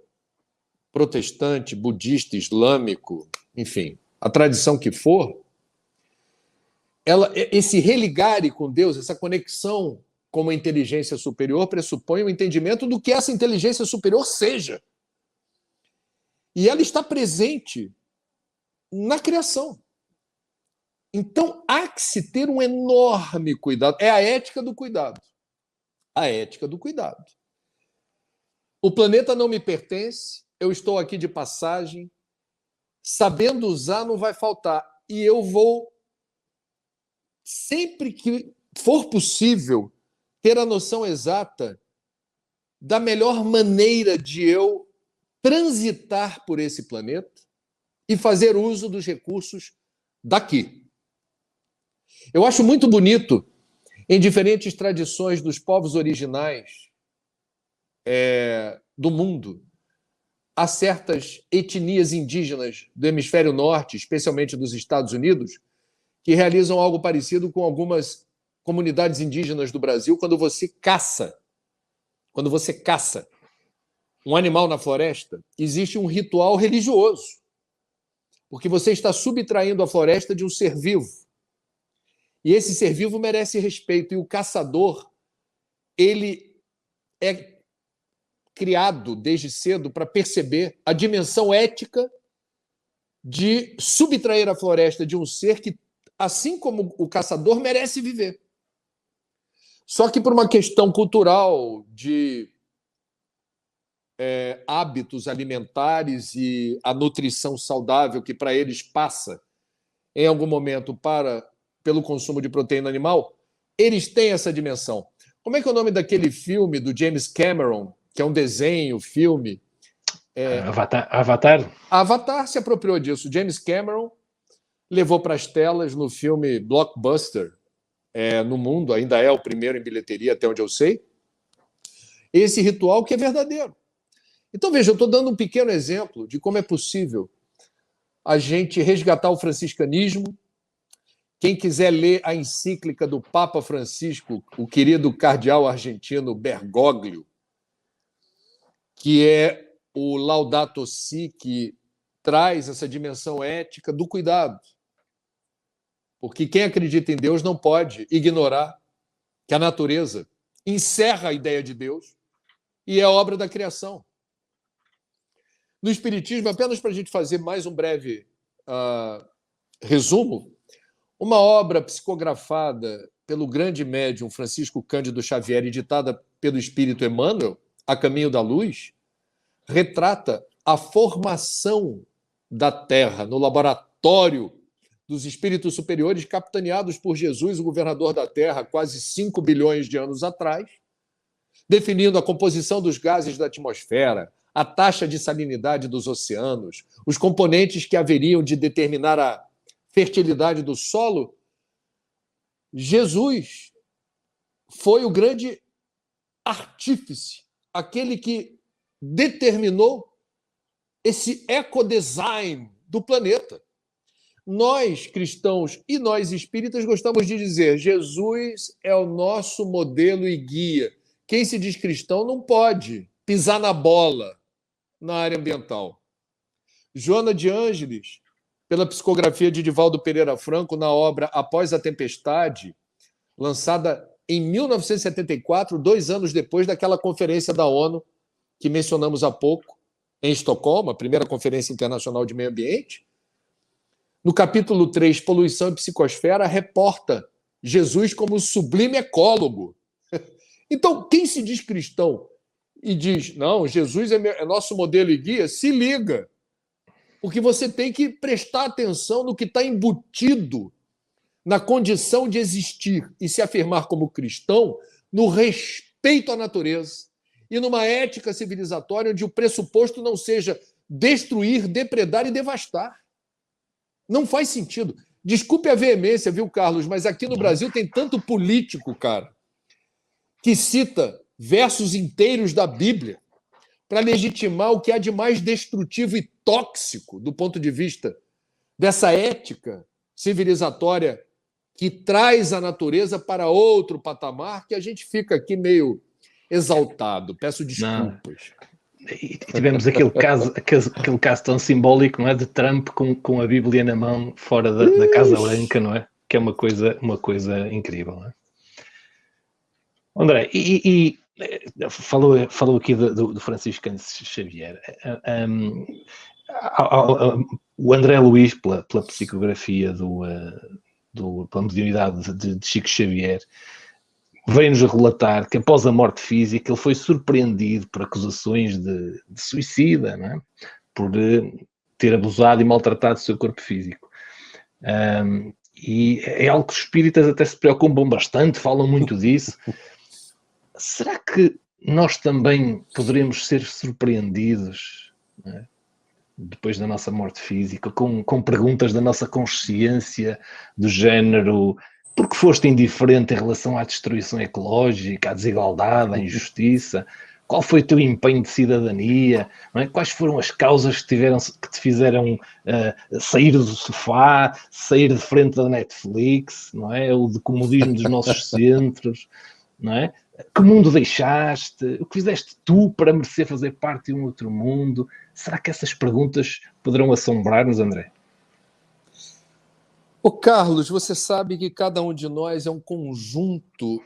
protestante, budista, islâmico, enfim, a tradição que for, esse religare com Deus, essa conexão com uma inteligência superior pressupõe o entendimento do que essa inteligência superior seja. E ela está presente na criação. Então, há que se ter um enorme cuidado. É a ética do cuidado. A ética do cuidado. O planeta não me pertence, eu estou aqui de passagem, sabendo usar não vai faltar. E eu vou, sempre que for possível, ter a noção exata da melhor maneira de eu transitar por esse planeta e fazer uso dos recursos daqui. Eu acho muito bonito, em diferentes tradições dos povos originais do mundo, há certas etnias indígenas do hemisfério norte, especialmente dos Estados Unidos, que realizam algo parecido com algumas comunidades indígenas do Brasil quando você caça um animal na floresta, existe um ritual religioso, porque você está subtraindo a floresta de um ser vivo. E esse ser vivo merece respeito. E o caçador, ele é criado desde cedo para perceber a dimensão ética de subtrair a floresta de um ser que, assim como o caçador, merece viver. Só que por uma questão cultural de hábitos alimentares e a nutrição saudável que para eles passa em algum momento pelo consumo de proteína animal, eles têm essa dimensão. Como é que é o nome daquele filme do James Cameron, que é um desenho, filme? Avatar? Avatar se apropriou disso. James Cameron levou para as telas no filme blockbuster no mundo, ainda é o primeiro em bilheteria, até onde eu sei, esse ritual que é verdadeiro. Então, veja, eu estou dando um pequeno exemplo de como é possível a gente resgatar o franciscanismo. Quem quiser ler a encíclica do Papa Francisco, o querido cardeal argentino Bergoglio, que é o Laudato Si, que traz essa dimensão ética do cuidado. Porque quem acredita em Deus não pode ignorar que a natureza encerra a ideia de Deus e é obra da criação. No Espiritismo, apenas para a gente fazer mais um breve resumo, uma obra psicografada pelo grande médium Francisco Cândido Xavier, editada pelo Espírito Emmanuel, A Caminho da Luz, retrata a formação da Terra no laboratório dos espíritos superiores, capitaneados por Jesus, o governador da Terra, quase 5 bilhões de anos atrás, definindo a composição dos gases da atmosfera, a taxa de salinidade dos oceanos, os componentes que haveriam de determinar a fertilidade do solo. Jesus foi o grande artífice, aquele que determinou esse ecodesign do planeta. Nós, cristãos e nós espíritas, gostamos de dizer: Jesus é o nosso modelo e guia. Quem se diz cristão não pode pisar na bola na área ambiental. Joana de Ângeles, pela psicografia de Divaldo Pereira Franco, na obra Após a Tempestade, lançada em 1974, 2 anos depois daquela conferência da ONU que mencionamos há pouco, em Estocolmo, a primeira conferência internacional de meio ambiente. No capítulo 3, Poluição e Psicosfera, reporta Jesus como sublime ecólogo. Então, quem se diz cristão e diz: não, Jesus é nosso modelo e guia, se liga, porque você tem que prestar atenção no que está embutido na condição de existir e se afirmar como cristão no respeito à natureza e numa ética civilizatória onde o pressuposto não seja destruir, depredar e devastar. Não faz sentido. Desculpe a veemência, viu, Carlos, mas aqui no Brasil tem tanto político, cara, que cita versos inteiros da Bíblia para legitimar o que há de mais destrutivo e tóxico do ponto de vista dessa ética civilizatória que traz a natureza para outro patamar, que a gente fica aqui meio exaltado. Peço desculpas. E tivemos aquele caso tão simbólico, não é, de Trump com a Bíblia na mão fora da Casa Branca, não é? Que é uma coisa incrível, não é? André, falou aqui do Francisco Xavier. O André Luís, pela psicografia pela mediunidade de Chico Xavier, veio-nos relatar que após a morte física ele foi surpreendido por acusações de suicida, não é? Por ter abusado e maltratado o seu corpo físico. E é algo que os espíritas até se preocupam bastante, falam muito disso. Será que nós também poderemos ser surpreendidos, não é, depois da nossa morte física, com perguntas da nossa consciência, do género: porque foste indiferente em relação à destruição ecológica, à desigualdade, à injustiça? Qual foi o teu empenho de cidadania? Não é? Quais foram as causas que te fizeram sair do sofá, sair de frente da Netflix, não é? O de comodismo dos nossos centros, não é? Que mundo deixaste? O que fizeste tu para merecer fazer parte de um outro mundo? Será que essas perguntas poderão assombrar-nos, André? Ô Carlos, você sabe que cada um de nós é um conjunto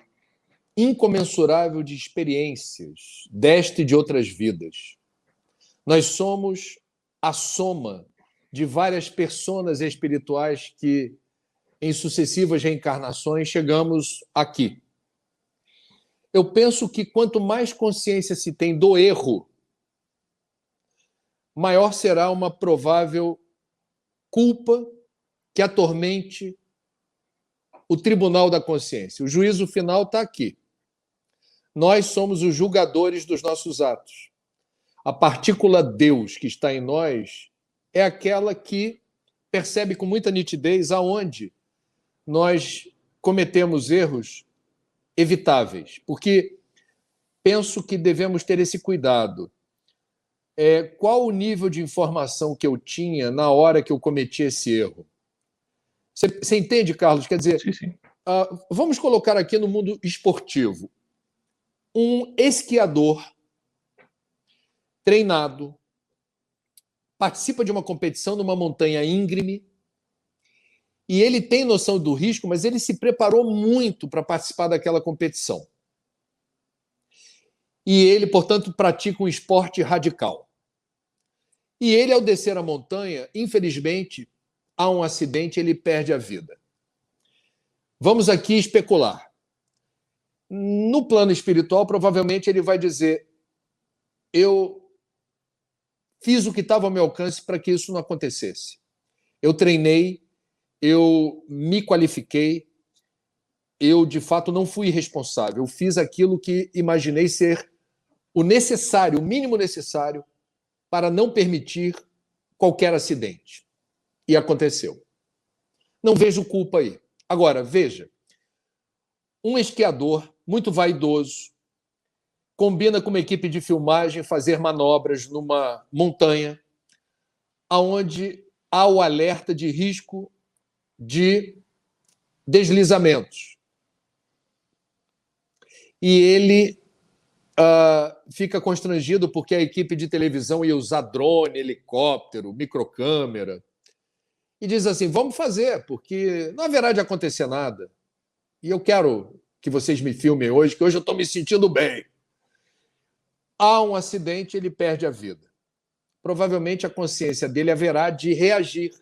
incomensurável de experiências desta e de outras vidas. Nós somos a soma de várias personas espirituais que, em sucessivas reencarnações, chegamos aqui. Eu penso que quanto mais consciência se tem do erro, maior será uma provável culpa que atormente o tribunal da consciência. O juízo final está aqui. Nós somos os julgadores dos nossos atos. A partícula Deus que está em nós é aquela que percebe com muita nitidez aonde nós cometemos erros evitáveis, porque penso que devemos ter esse cuidado. Qual o nível de informação que eu tinha na hora que eu cometi esse erro? Você entende, Carlos? Quer dizer, Sim. Vamos colocar aqui no mundo esportivo. Um esquiador treinado participa de uma competição numa montanha íngreme e ele tem noção do risco, mas ele se preparou muito para participar daquela competição. E ele, portanto, pratica um esporte radical. E ele, ao descer a montanha, infelizmente, há um acidente e ele perde a vida. Vamos aqui especular. No plano espiritual, provavelmente ele vai dizer: eu fiz o que estava ao meu alcance para que isso não acontecesse. Eu treinei, eu me qualifiquei, eu, de fato, não fui irresponsável. Eu fiz aquilo que imaginei ser o necessário, o mínimo necessário para não permitir qualquer acidente. E aconteceu. Não vejo culpa aí. Agora, veja, um esquiador muito vaidoso combina com uma equipe de filmagem fazer manobras numa montanha onde há o alerta de risco de deslizamentos. E ele fica constrangido porque a equipe de televisão ia usar drone, helicóptero, microcâmera, e diz assim: vamos fazer, porque não haverá de acontecer nada. E eu quero que vocês me filmem hoje, que hoje eu estou me sentindo bem. Há um acidente, ele perde a vida. Provavelmente a consciência dele haverá de reagir,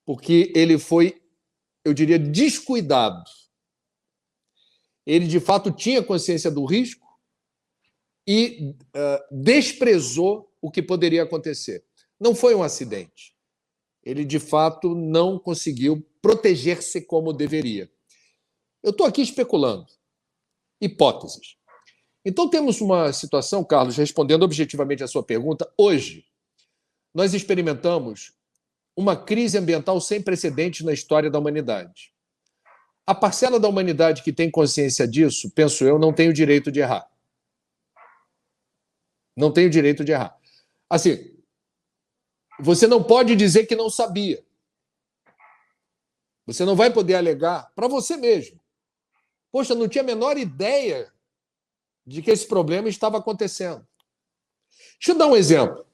porque ele foi, eu diria, descuidado. Ele, de fato, tinha consciência do risco e desprezou o que poderia acontecer. Não foi um acidente. Ele, de fato, não conseguiu proteger-se como deveria. Eu estou aqui especulando. Hipóteses. Então, temos uma situação, Carlos, respondendo objetivamente à sua pergunta. Hoje, nós experimentamos uma crise ambiental sem precedentes na história da humanidade. A parcela da humanidade que tem consciência disso, penso eu, não tem o direito de errar. Não tem o direito de errar. Assim, você não pode dizer que não sabia. Você não vai poder alegar para você mesmo. Poxa, não tinha a menor ideia de que esse problema estava acontecendo. Deixa eu dar um exemplo.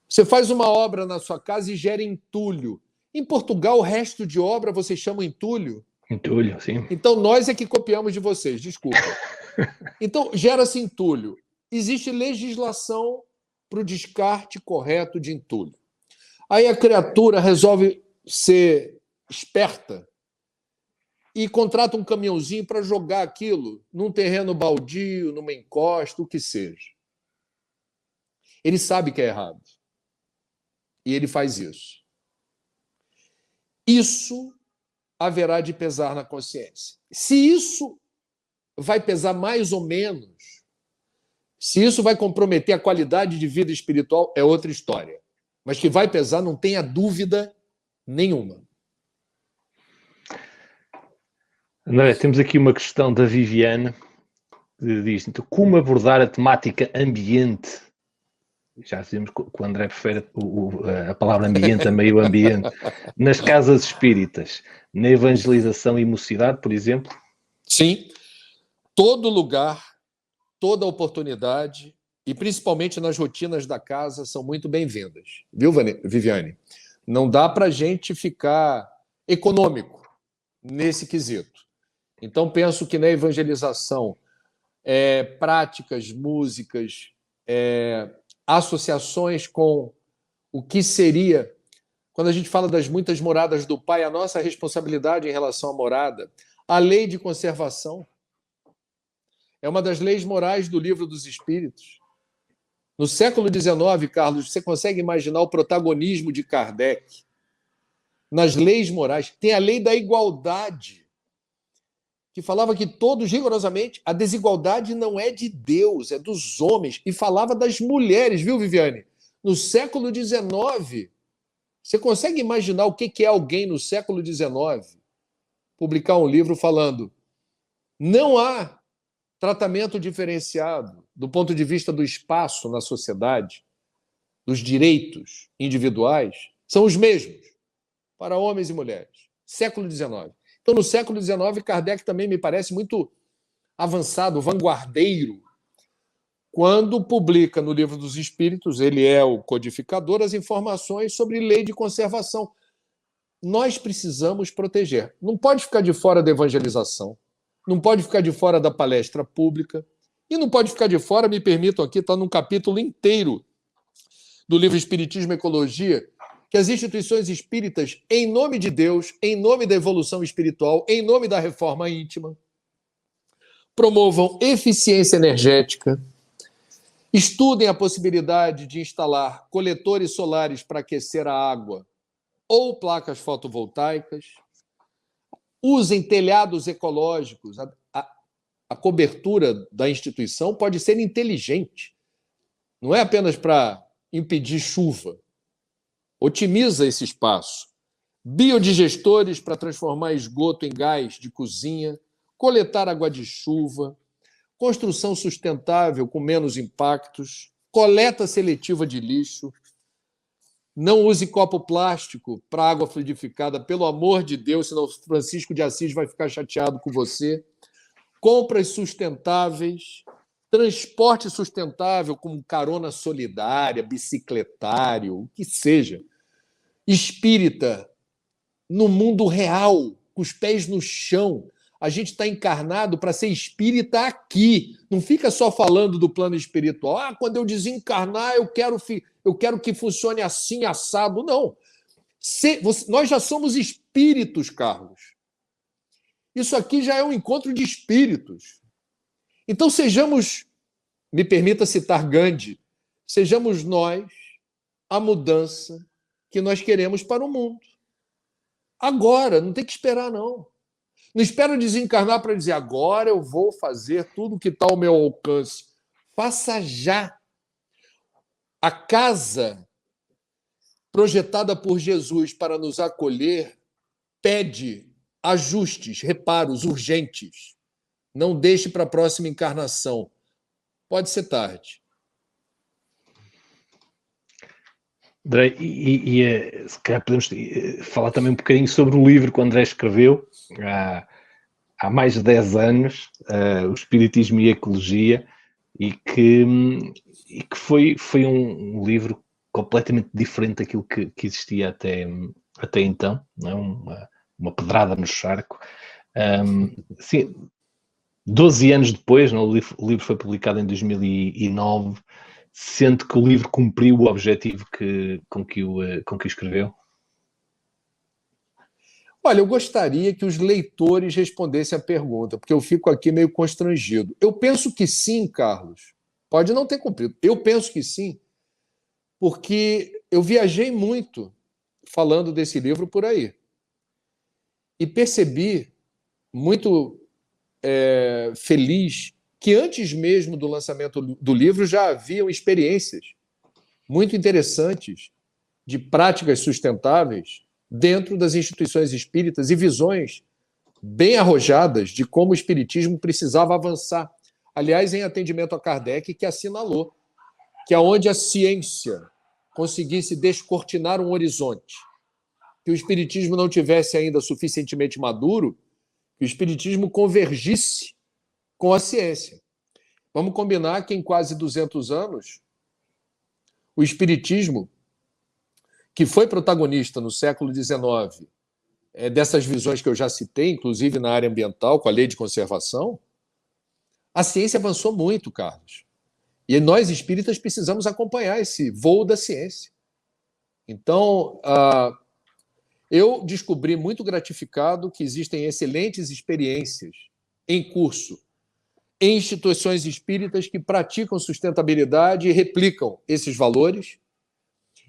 Você faz uma obra na sua casa e gera entulho. Em Portugal, o resto de obra vocês chamam entulho? Entulho, sim. Então, nós é que copiamos de vocês, desculpa. Então, gera-se entulho. Existe legislação para o descarte correto de entulho. Aí a criatura resolve ser esperta e contrata um caminhãozinho para jogar aquilo num terreno baldio, numa encosta, o que seja. Ele sabe que é errado. E ele faz isso. Isso haverá de pesar na consciência. Se isso vai pesar mais ou menos, se isso vai comprometer a qualidade de vida espiritual, é outra história. Mas que vai pesar, não tenha dúvida nenhuma. André, temos aqui uma questão da Viviane, que diz, então, como abordar a temática ambiente? Já sabemos que o André prefere a palavra ambiente a meio ambiente. Nas casas espíritas, na evangelização e mocidade, por exemplo? Sim, todo lugar, toda oportunidade, e principalmente nas rotinas da casa, são muito bem-vindas. Viu, Viviane? Não dá para a gente ficar econômico nesse quesito. Então, penso que na evangelização, práticas, músicas, associações com o que seria, quando a gente fala das muitas moradas do Pai, a nossa responsabilidade em relação à morada, a lei de conservação é uma das leis morais do Livro dos Espíritos. No século XIX, Carlos, você consegue imaginar o protagonismo de Kardec nas leis morais? Tem a lei da igualdade, que falava que todos, rigorosamente, a desigualdade não é de Deus, é dos homens. E falava das mulheres, viu, Viviane? No século XIX, você consegue imaginar o que é alguém no século XIX publicar um livro falando não há tratamento diferenciado do ponto de vista do espaço na sociedade, dos direitos individuais, são os mesmos para homens e mulheres. Século XIX. Então, no século XIX, Kardec também me parece muito avançado, vanguardeiro, quando publica no Livro dos Espíritos, ele é o codificador, as informações sobre lei de conservação. Nós precisamos proteger. Não pode ficar de fora da evangelização, não pode ficar de fora da palestra pública, e não pode ficar de fora, me permitam aqui, está num capítulo inteiro do livro Espiritismo e Ecologia, que as instituições espíritas, em nome de Deus, em nome da evolução espiritual, em nome da reforma íntima, promovam eficiência energética, estudem a possibilidade de instalar coletores solares para aquecer a água ou placas fotovoltaicas, usem telhados ecológicos. A cobertura da instituição pode ser inteligente, não é apenas para impedir chuva. Otimiza esse espaço. Biodigestores para transformar esgoto em gás de cozinha, coletar água de chuva, construção sustentável com menos impactos, coleta seletiva de lixo. Não use copo plástico para água fluidificada, pelo amor de Deus, senão Francisco de Assis vai ficar chateado com você. Compras sustentáveis, transporte sustentável, como carona solidária, bicicletário, o que seja. Espírita, no mundo real, com os pés no chão. A gente está encarnado para ser espírita aqui. Não fica só falando do plano espiritual. Ah, quando eu desencarnar, eu quero que funcione assim, assado. Não. Nós já somos espíritos, Carlos. Isso aqui já é um encontro de espíritos. Então, sejamos, me permita citar Gandhi, sejamos nós a mudança que nós queremos para o mundo. Agora, não tem que esperar, não. Não espero desencarnar para dizer agora eu vou fazer tudo que está ao meu alcance. Faça já. A casa projetada por Jesus para nos acolher pede ajustes, reparos urgentes. Não deixe para a próxima encarnação. Pode ser tarde. André, se calhar podemos falar também um bocadinho sobre o livro que o André escreveu há mais de 10 anos, O Espiritismo e a Ecologia, e que foi um livro completamente diferente daquilo que existia até então, não é? Uma pedrada no charco. Sim, 12 anos depois, não, o livro foi publicado em 2009, sente que o livro cumpriu o objetivo com que o escreveu? Olha, eu gostaria que os leitores respondessem a pergunta, porque eu fico aqui meio constrangido. Eu penso que sim, Carlos. Pode não ter cumprido. Eu penso que sim, porque eu viajei muito falando desse livro por aí. E percebi, muito feliz, que antes mesmo do lançamento do livro já haviam experiências muito interessantes de práticas sustentáveis dentro das instituições espíritas e visões bem arrojadas de como o espiritismo precisava avançar. Aliás, em atendimento a Kardec, que assinalou que aonde a ciência conseguisse descortinar um horizonte, que o espiritismo não tivesse ainda suficientemente maduro, que o espiritismo convergisse com a ciência. Vamos combinar que em quase 200 anos, o espiritismo, que foi protagonista no século XIX, dessas visões que eu já citei, inclusive na área ambiental, com a lei de conservação, a ciência avançou muito, Carlos. E nós, espíritas, precisamos acompanhar esse voo da ciência. Então, eu descobri muito gratificado que existem excelentes experiências em curso em instituições espíritas que praticam sustentabilidade e replicam esses valores,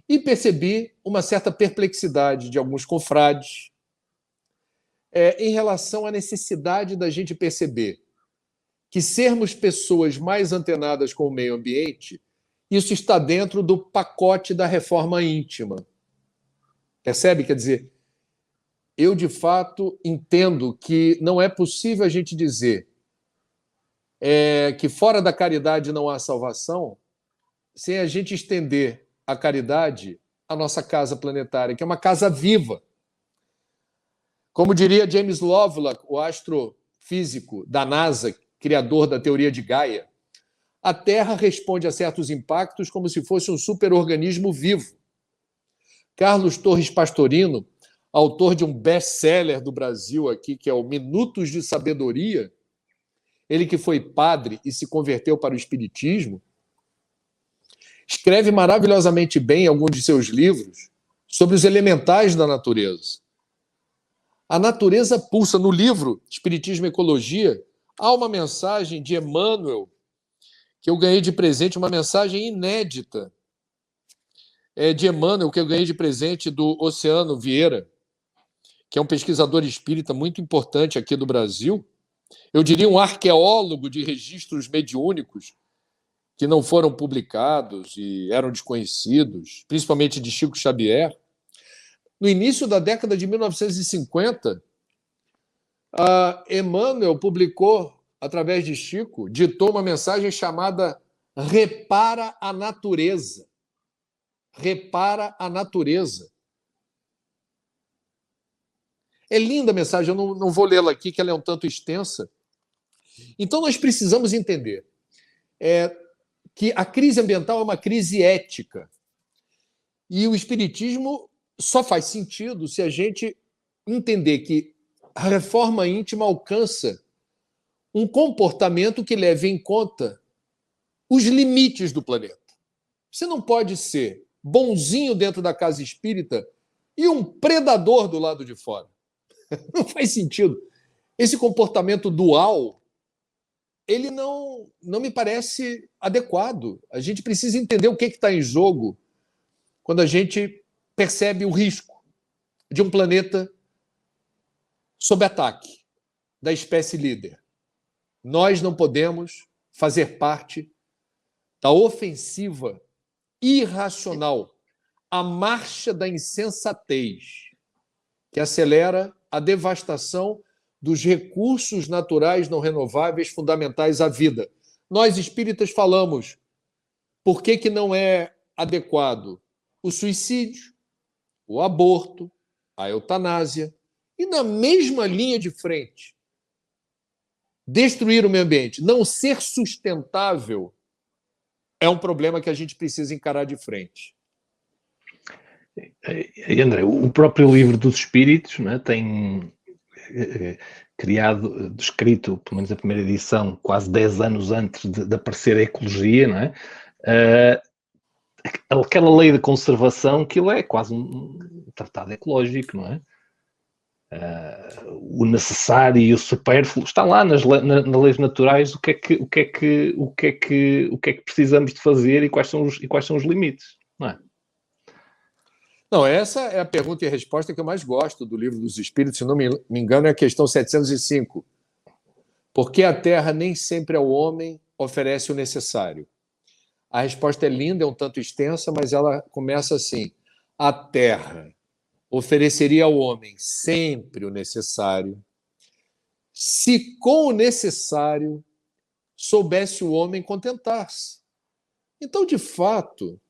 e percebi uma certa perplexidade de alguns confrades em relação à necessidade da gente perceber que sermos pessoas mais antenadas com o meio ambiente, isso está dentro do pacote da reforma íntima. Percebe? Quer dizer, eu, de fato, entendo que não é possível a gente dizer que fora da caridade não há salvação sem a gente estender a caridade à nossa casa planetária, que é uma casa viva. Como diria James Lovelock, o astrofísico da NASA, criador da teoria de Gaia, a Terra responde a certos impactos como se fosse um superorganismo vivo. Carlos Torres Pastorino, autor de um best-seller do Brasil aqui, que é o Minutos de Sabedoria, ele que foi padre e se converteu para o espiritismo, escreve maravilhosamente bem em alguns de seus livros sobre os elementais da natureza. A natureza pulsa. No livro Espiritismo e Ecologia, há uma mensagem de Emmanuel que eu ganhei de presente, uma mensagem inédita de Emmanuel, que eu ganhei de presente do Oceano Vieira, que é um pesquisador espírita muito importante aqui do Brasil. Eu diria um arqueólogo de registros mediúnicos que não foram publicados e eram desconhecidos, principalmente de Chico Xavier. No início da década de 1950, Emmanuel publicou, através de Chico, ditou uma mensagem chamada Repara a Natureza. Repara a natureza. É linda a mensagem, eu não vou lê-la aqui, que ela é um tanto extensa. Então, nós precisamos entender que a crise ambiental é uma crise ética. E o espiritismo só faz sentido se a gente entender que a reforma íntima alcança um comportamento que leve em conta os limites do planeta. Você não pode ser bonzinho dentro da casa espírita e um predador do lado de fora. Não faz sentido. Esse comportamento dual, ele não me parece adequado. A gente precisa entender o que está em jogo quando a gente percebe o risco de um planeta sob ataque da espécie líder. Nós não podemos fazer parte da ofensiva irracional, a marcha da insensatez, que acelera a devastação dos recursos naturais não renováveis fundamentais à vida. Nós, espíritas, falamos por que não é adequado o suicídio, o aborto, a eutanásia, e na mesma linha de frente, destruir o meio ambiente, não ser sustentável, é um problema que a gente precisa encarar de frente. E André, o próprio livro dos Espíritos, né, tem descrito, pelo menos a primeira edição, quase 10 anos antes de aparecer a ecologia, não é? Aquela lei de conservação, aquilo é quase um tratado ecológico, não é? o necessário e o supérfluo, está lá nas leis naturais o que é que precisamos de fazer e quais são os limites, não é? Não, essa é a pergunta e a resposta que eu mais gosto do Livro dos Espíritos, se não me engano, é a questão 705. Por que a terra nem sempre ao homem oferece o necessário? A resposta é linda, é um tanto extensa, mas ela começa assim: a terra ofereceria ao homem sempre o necessário, se com o necessário soubesse o homem contentar-se. Então, de fato,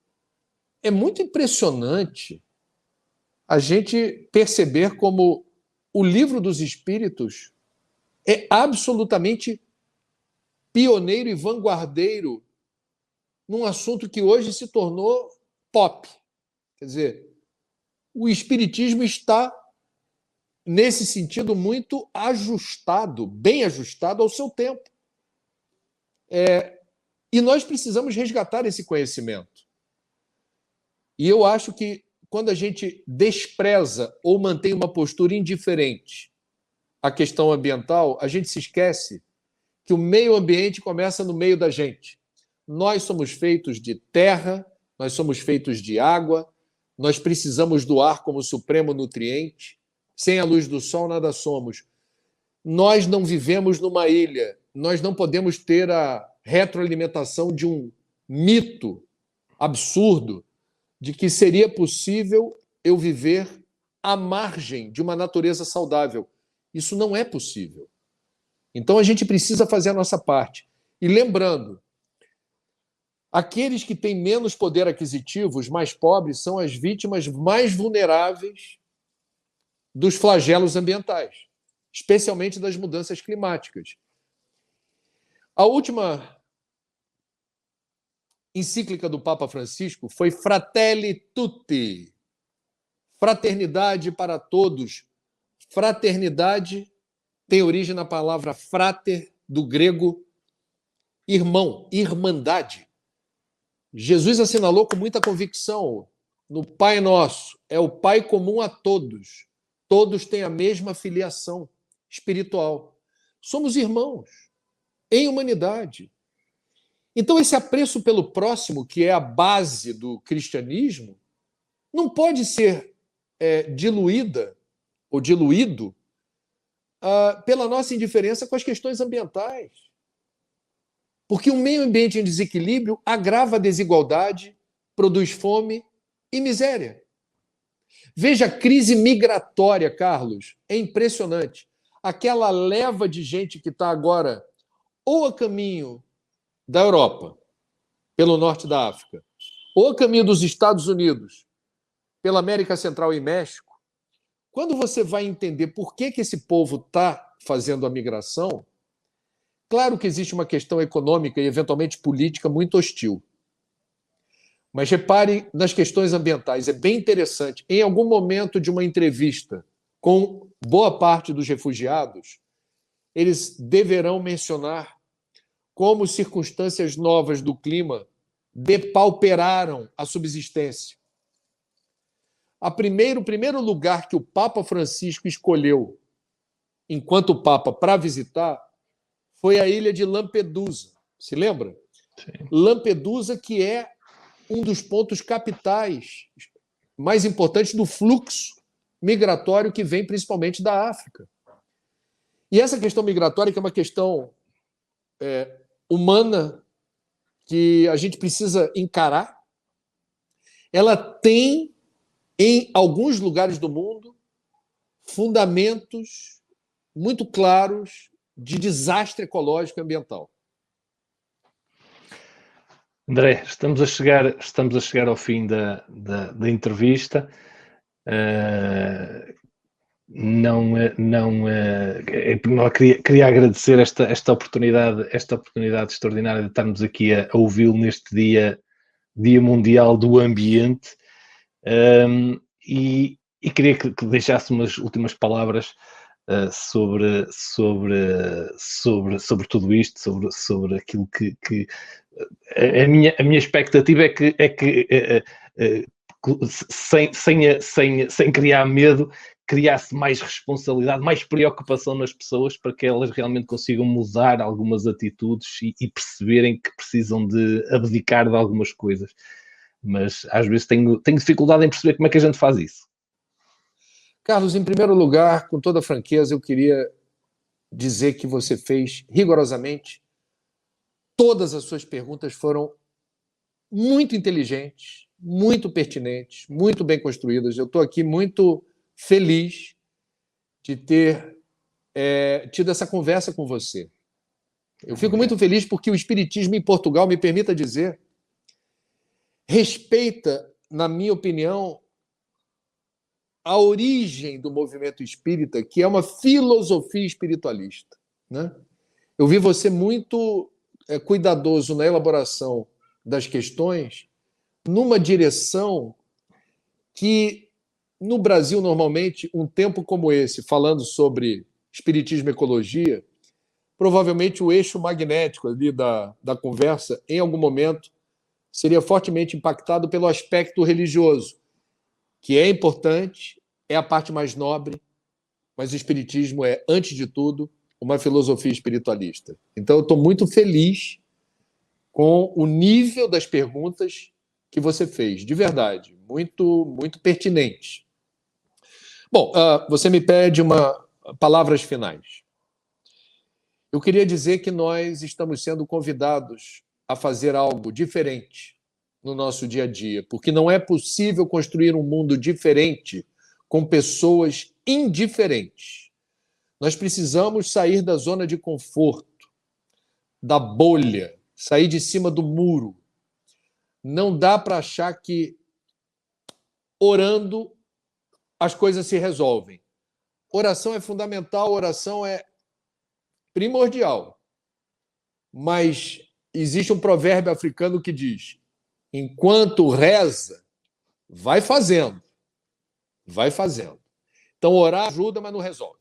é muito impressionante a gente perceber como o Livro dos Espíritos é absolutamente pioneiro e vanguardeiro num assunto que hoje se tornou pop. Quer dizer, o Espiritismo está, nesse sentido, muito ajustado, bem ajustado ao seu tempo. E nós precisamos resgatar esse conhecimento. E eu acho que quando a gente despreza ou mantém uma postura indiferente à questão ambiental, a gente se esquece que o meio ambiente começa no meio da gente. Nós somos feitos de terra, nós somos feitos de água, nós precisamos do ar como supremo nutriente. Sem a luz do sol, nada somos. Nós não vivemos numa ilha, nós não podemos ter a retroalimentação de um mito absurdo de que seria possível eu viver à margem de uma natureza saudável. Isso não é possível. Então a gente precisa fazer a nossa parte. E lembrando, aqueles que têm menos poder aquisitivo, os mais pobres, são as vítimas mais vulneráveis dos flagelos ambientais, especialmente das mudanças climáticas. A última encíclica do Papa Francisco foi Fratelli Tutti, fraternidade para todos. Fraternidade tem origem na palavra frater, do grego irmão, irmandade. Jesus assinalou com muita convicção no Pai Nosso, é o Pai comum a todos. Todos têm a mesma filiação espiritual. Somos irmãos em humanidade. Então, esse apreço pelo próximo, que é a base do cristianismo, não pode ser diluída ou diluído pela nossa indiferença com as questões ambientais. Porque um meio ambiente em desequilíbrio agrava a desigualdade, produz fome e miséria. Veja a crise migratória, Carlos, é impressionante. Aquela leva de gente que está agora ou a caminho da Europa, pelo norte da África, ou a caminho dos Estados Unidos, pela América Central e México, quando você vai entender por que esse povo está fazendo a migração, claro que existe uma questão econômica e, eventualmente, política muito hostil. Mas repare nas questões ambientais, é bem interessante. Em algum momento de uma entrevista com boa parte dos refugiados, eles deverão mencionar como circunstâncias novas do clima depauperaram a subsistência. O primeiro lugar que o Papa Francisco escolheu, enquanto Papa, para visitar, foi a ilha de Lampedusa. Se lembra? Sim. Lampedusa, que é um dos pontos capitais mais importantes do fluxo migratório que vem principalmente da África. E essa questão migratória, que é uma questão humana que a gente precisa encarar, ela tem, em alguns lugares do mundo, fundamentos muito claros de desastre ecológico e ambiental. André, estamos a chegar ao fim da entrevista. Queria agradecer esta oportunidade extraordinária de estarmos aqui a ouvi-lo neste Dia Mundial do Ambiente, e queria que deixasse umas últimas palavras sobre tudo isto, sobre aquilo que a minha expectativa é que sem criar medo, criasse mais responsabilidade, mais preocupação nas pessoas para que elas realmente consigam mudar algumas atitudes e perceberem que precisam de abdicar de algumas coisas. Mas às vezes tenho dificuldade em perceber como é que a gente faz isso. Carlos, em primeiro lugar, com toda franqueza, eu queria dizer que você fez rigorosamente. Todas as suas perguntas foram muito inteligentes, muito pertinentes, muito bem construídas. Eu estou aqui muito feliz de ter tido essa conversa com você. Eu fico muito feliz porque o Espiritismo em Portugal, me permita dizer, respeita, na minha opinião, a origem do movimento espírita, que é uma filosofia espiritualista, né? Eu vi você muito cuidadoso na elaboração das questões, numa direção que, no Brasil, normalmente, um tempo como esse, falando sobre espiritismo e ecologia, provavelmente o eixo magnético ali da conversa, em algum momento, seria fortemente impactado pelo aspecto religioso, que é importante, é a parte mais nobre, mas o espiritismo é, antes de tudo, uma filosofia espiritualista. Então, eu estou muito feliz com o nível das perguntas que você fez, de verdade, muito, muito pertinente. Bom, você me pede palavras finais. Eu queria dizer que nós estamos sendo convidados a fazer algo diferente no nosso dia a dia, porque não é possível construir um mundo diferente com pessoas indiferentes. Nós precisamos sair da zona de conforto, da bolha, sair de cima do muro. Não dá para achar que orando as coisas se resolvem. Oração é fundamental, oração é primordial. Mas existe um provérbio africano que diz: enquanto reza, vai fazendo. Vai fazendo. Então, orar ajuda, mas não resolve.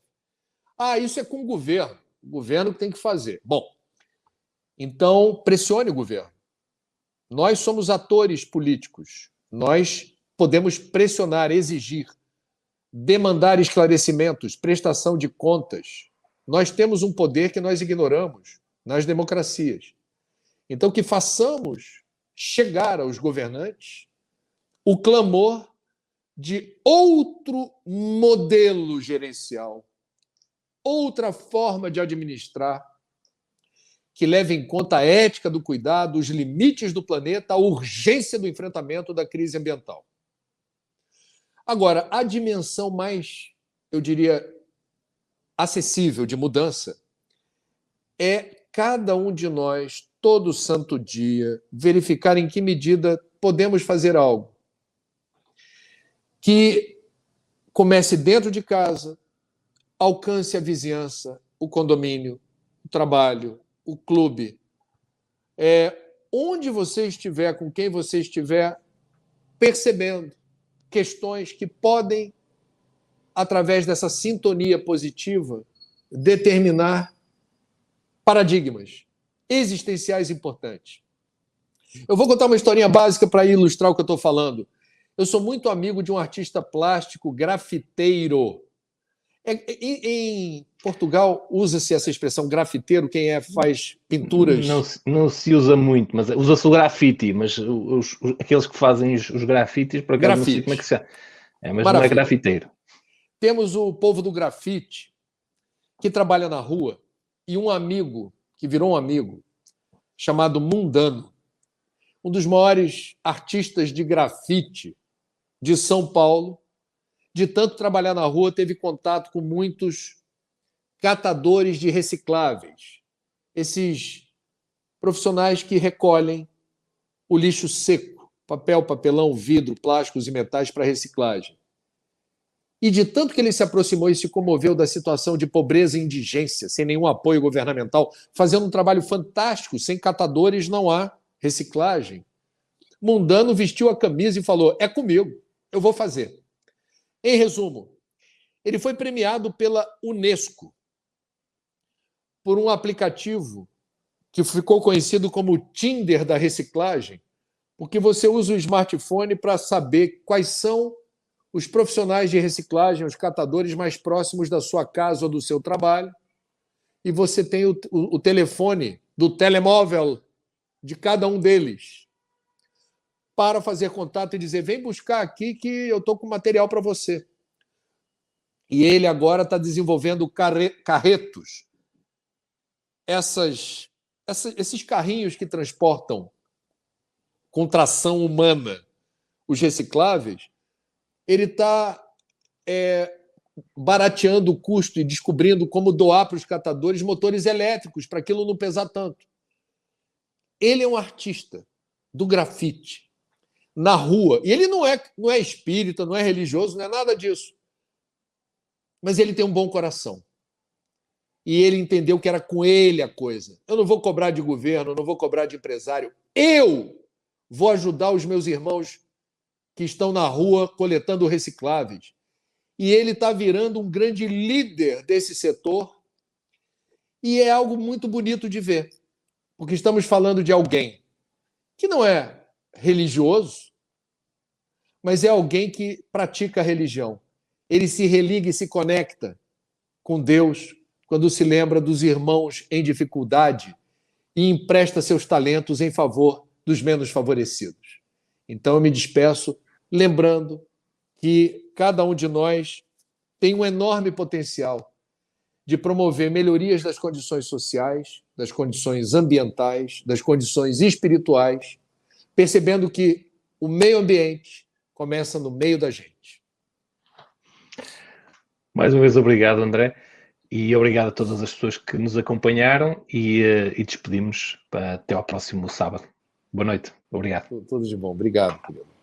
Isso é com o governo. O governo tem que fazer. Bom, então pressione o governo. Nós somos atores políticos. Nós podemos pressionar, exigir, demandar esclarecimentos, prestação de contas. Nós temos um poder que nós ignoramos nas democracias. Então, que façamos chegar aos governantes o clamor de outro modelo gerencial, outra forma de administrar, que leve em conta a ética do cuidado, os limites do planeta, a urgência do enfrentamento da crise ambiental. Agora, a dimensão mais, eu diria, acessível de mudança é cada um de nós, todo santo dia, verificar em que medida podemos fazer algo que comece dentro de casa, alcance a vizinhança, o condomínio, o trabalho, o clube. Onde você estiver, com quem você estiver, percebendo questões que podem, através dessa sintonia positiva, determinar paradigmas existenciais importantes. Eu vou contar uma historinha básica para ilustrar o que eu estou falando. Eu sou muito amigo de um artista plástico grafiteiro. Em Portugal, usa-se essa expressão grafiteiro, quem faz pinturas... Não se usa muito, mas usa-se o grafite, mas aqueles que fazem os grafites, por acaso não sei como é que se chama. Mas maravilha. Não é grafiteiro. Temos o povo do grafite, que trabalha na rua, e um amigo, que virou um amigo, chamado Mundano, um dos maiores artistas de grafite de São Paulo. De tanto trabalhar na rua, teve contato com muitos catadores de recicláveis, esses profissionais que recolhem o lixo seco, papel, papelão, vidro, plásticos e metais para reciclagem. E de tanto que ele se aproximou e se comoveu da situação de pobreza e indigência, sem nenhum apoio governamental, fazendo um trabalho fantástico, sem catadores não há reciclagem. Mundano vestiu a camisa e falou: é comigo, eu vou fazer. Em resumo, ele foi premiado pela Unesco por um aplicativo que ficou conhecido como o Tinder da reciclagem, porque você usa o smartphone para saber quais são os profissionais de reciclagem, os catadores mais próximos da sua casa ou do seu trabalho, e você tem o telefone do telemóvel de cada um deles para fazer contato e dizer: vem buscar aqui que eu estou com material para você. E ele agora está desenvolvendo carretos, esses carrinhos que transportam com tração humana os recicláveis. Ele está barateando o custo e descobrindo como doar para os catadores motores elétricos, para aquilo não pesar tanto. Ele é um artista do grafite, na rua. E ele não é espírita, não é religioso, não é nada disso. Mas ele tem um bom coração. E ele entendeu que era com ele a coisa. Eu não vou cobrar de governo, não vou cobrar de empresário. Eu vou ajudar os meus irmãos que estão na rua coletando recicláveis. E ele está virando um grande líder desse setor. E é algo muito bonito de ver. Porque estamos falando de alguém que não é religioso, mas é alguém que pratica a religião. Ele se religa e se conecta com Deus quando se lembra dos irmãos em dificuldade e empresta seus talentos em favor dos menos favorecidos. Então eu me despeço lembrando que cada um de nós tem um enorme potencial de promover melhorias das condições sociais, das condições ambientais, das condições espirituais, percebendo que o meio ambiente começa no meio da gente. Mais uma vez, obrigado, André, e obrigado a todas as pessoas que nos acompanharam e despedimos até ao próximo sábado. Boa noite. Obrigado. Tudo de bom. Obrigado, querido.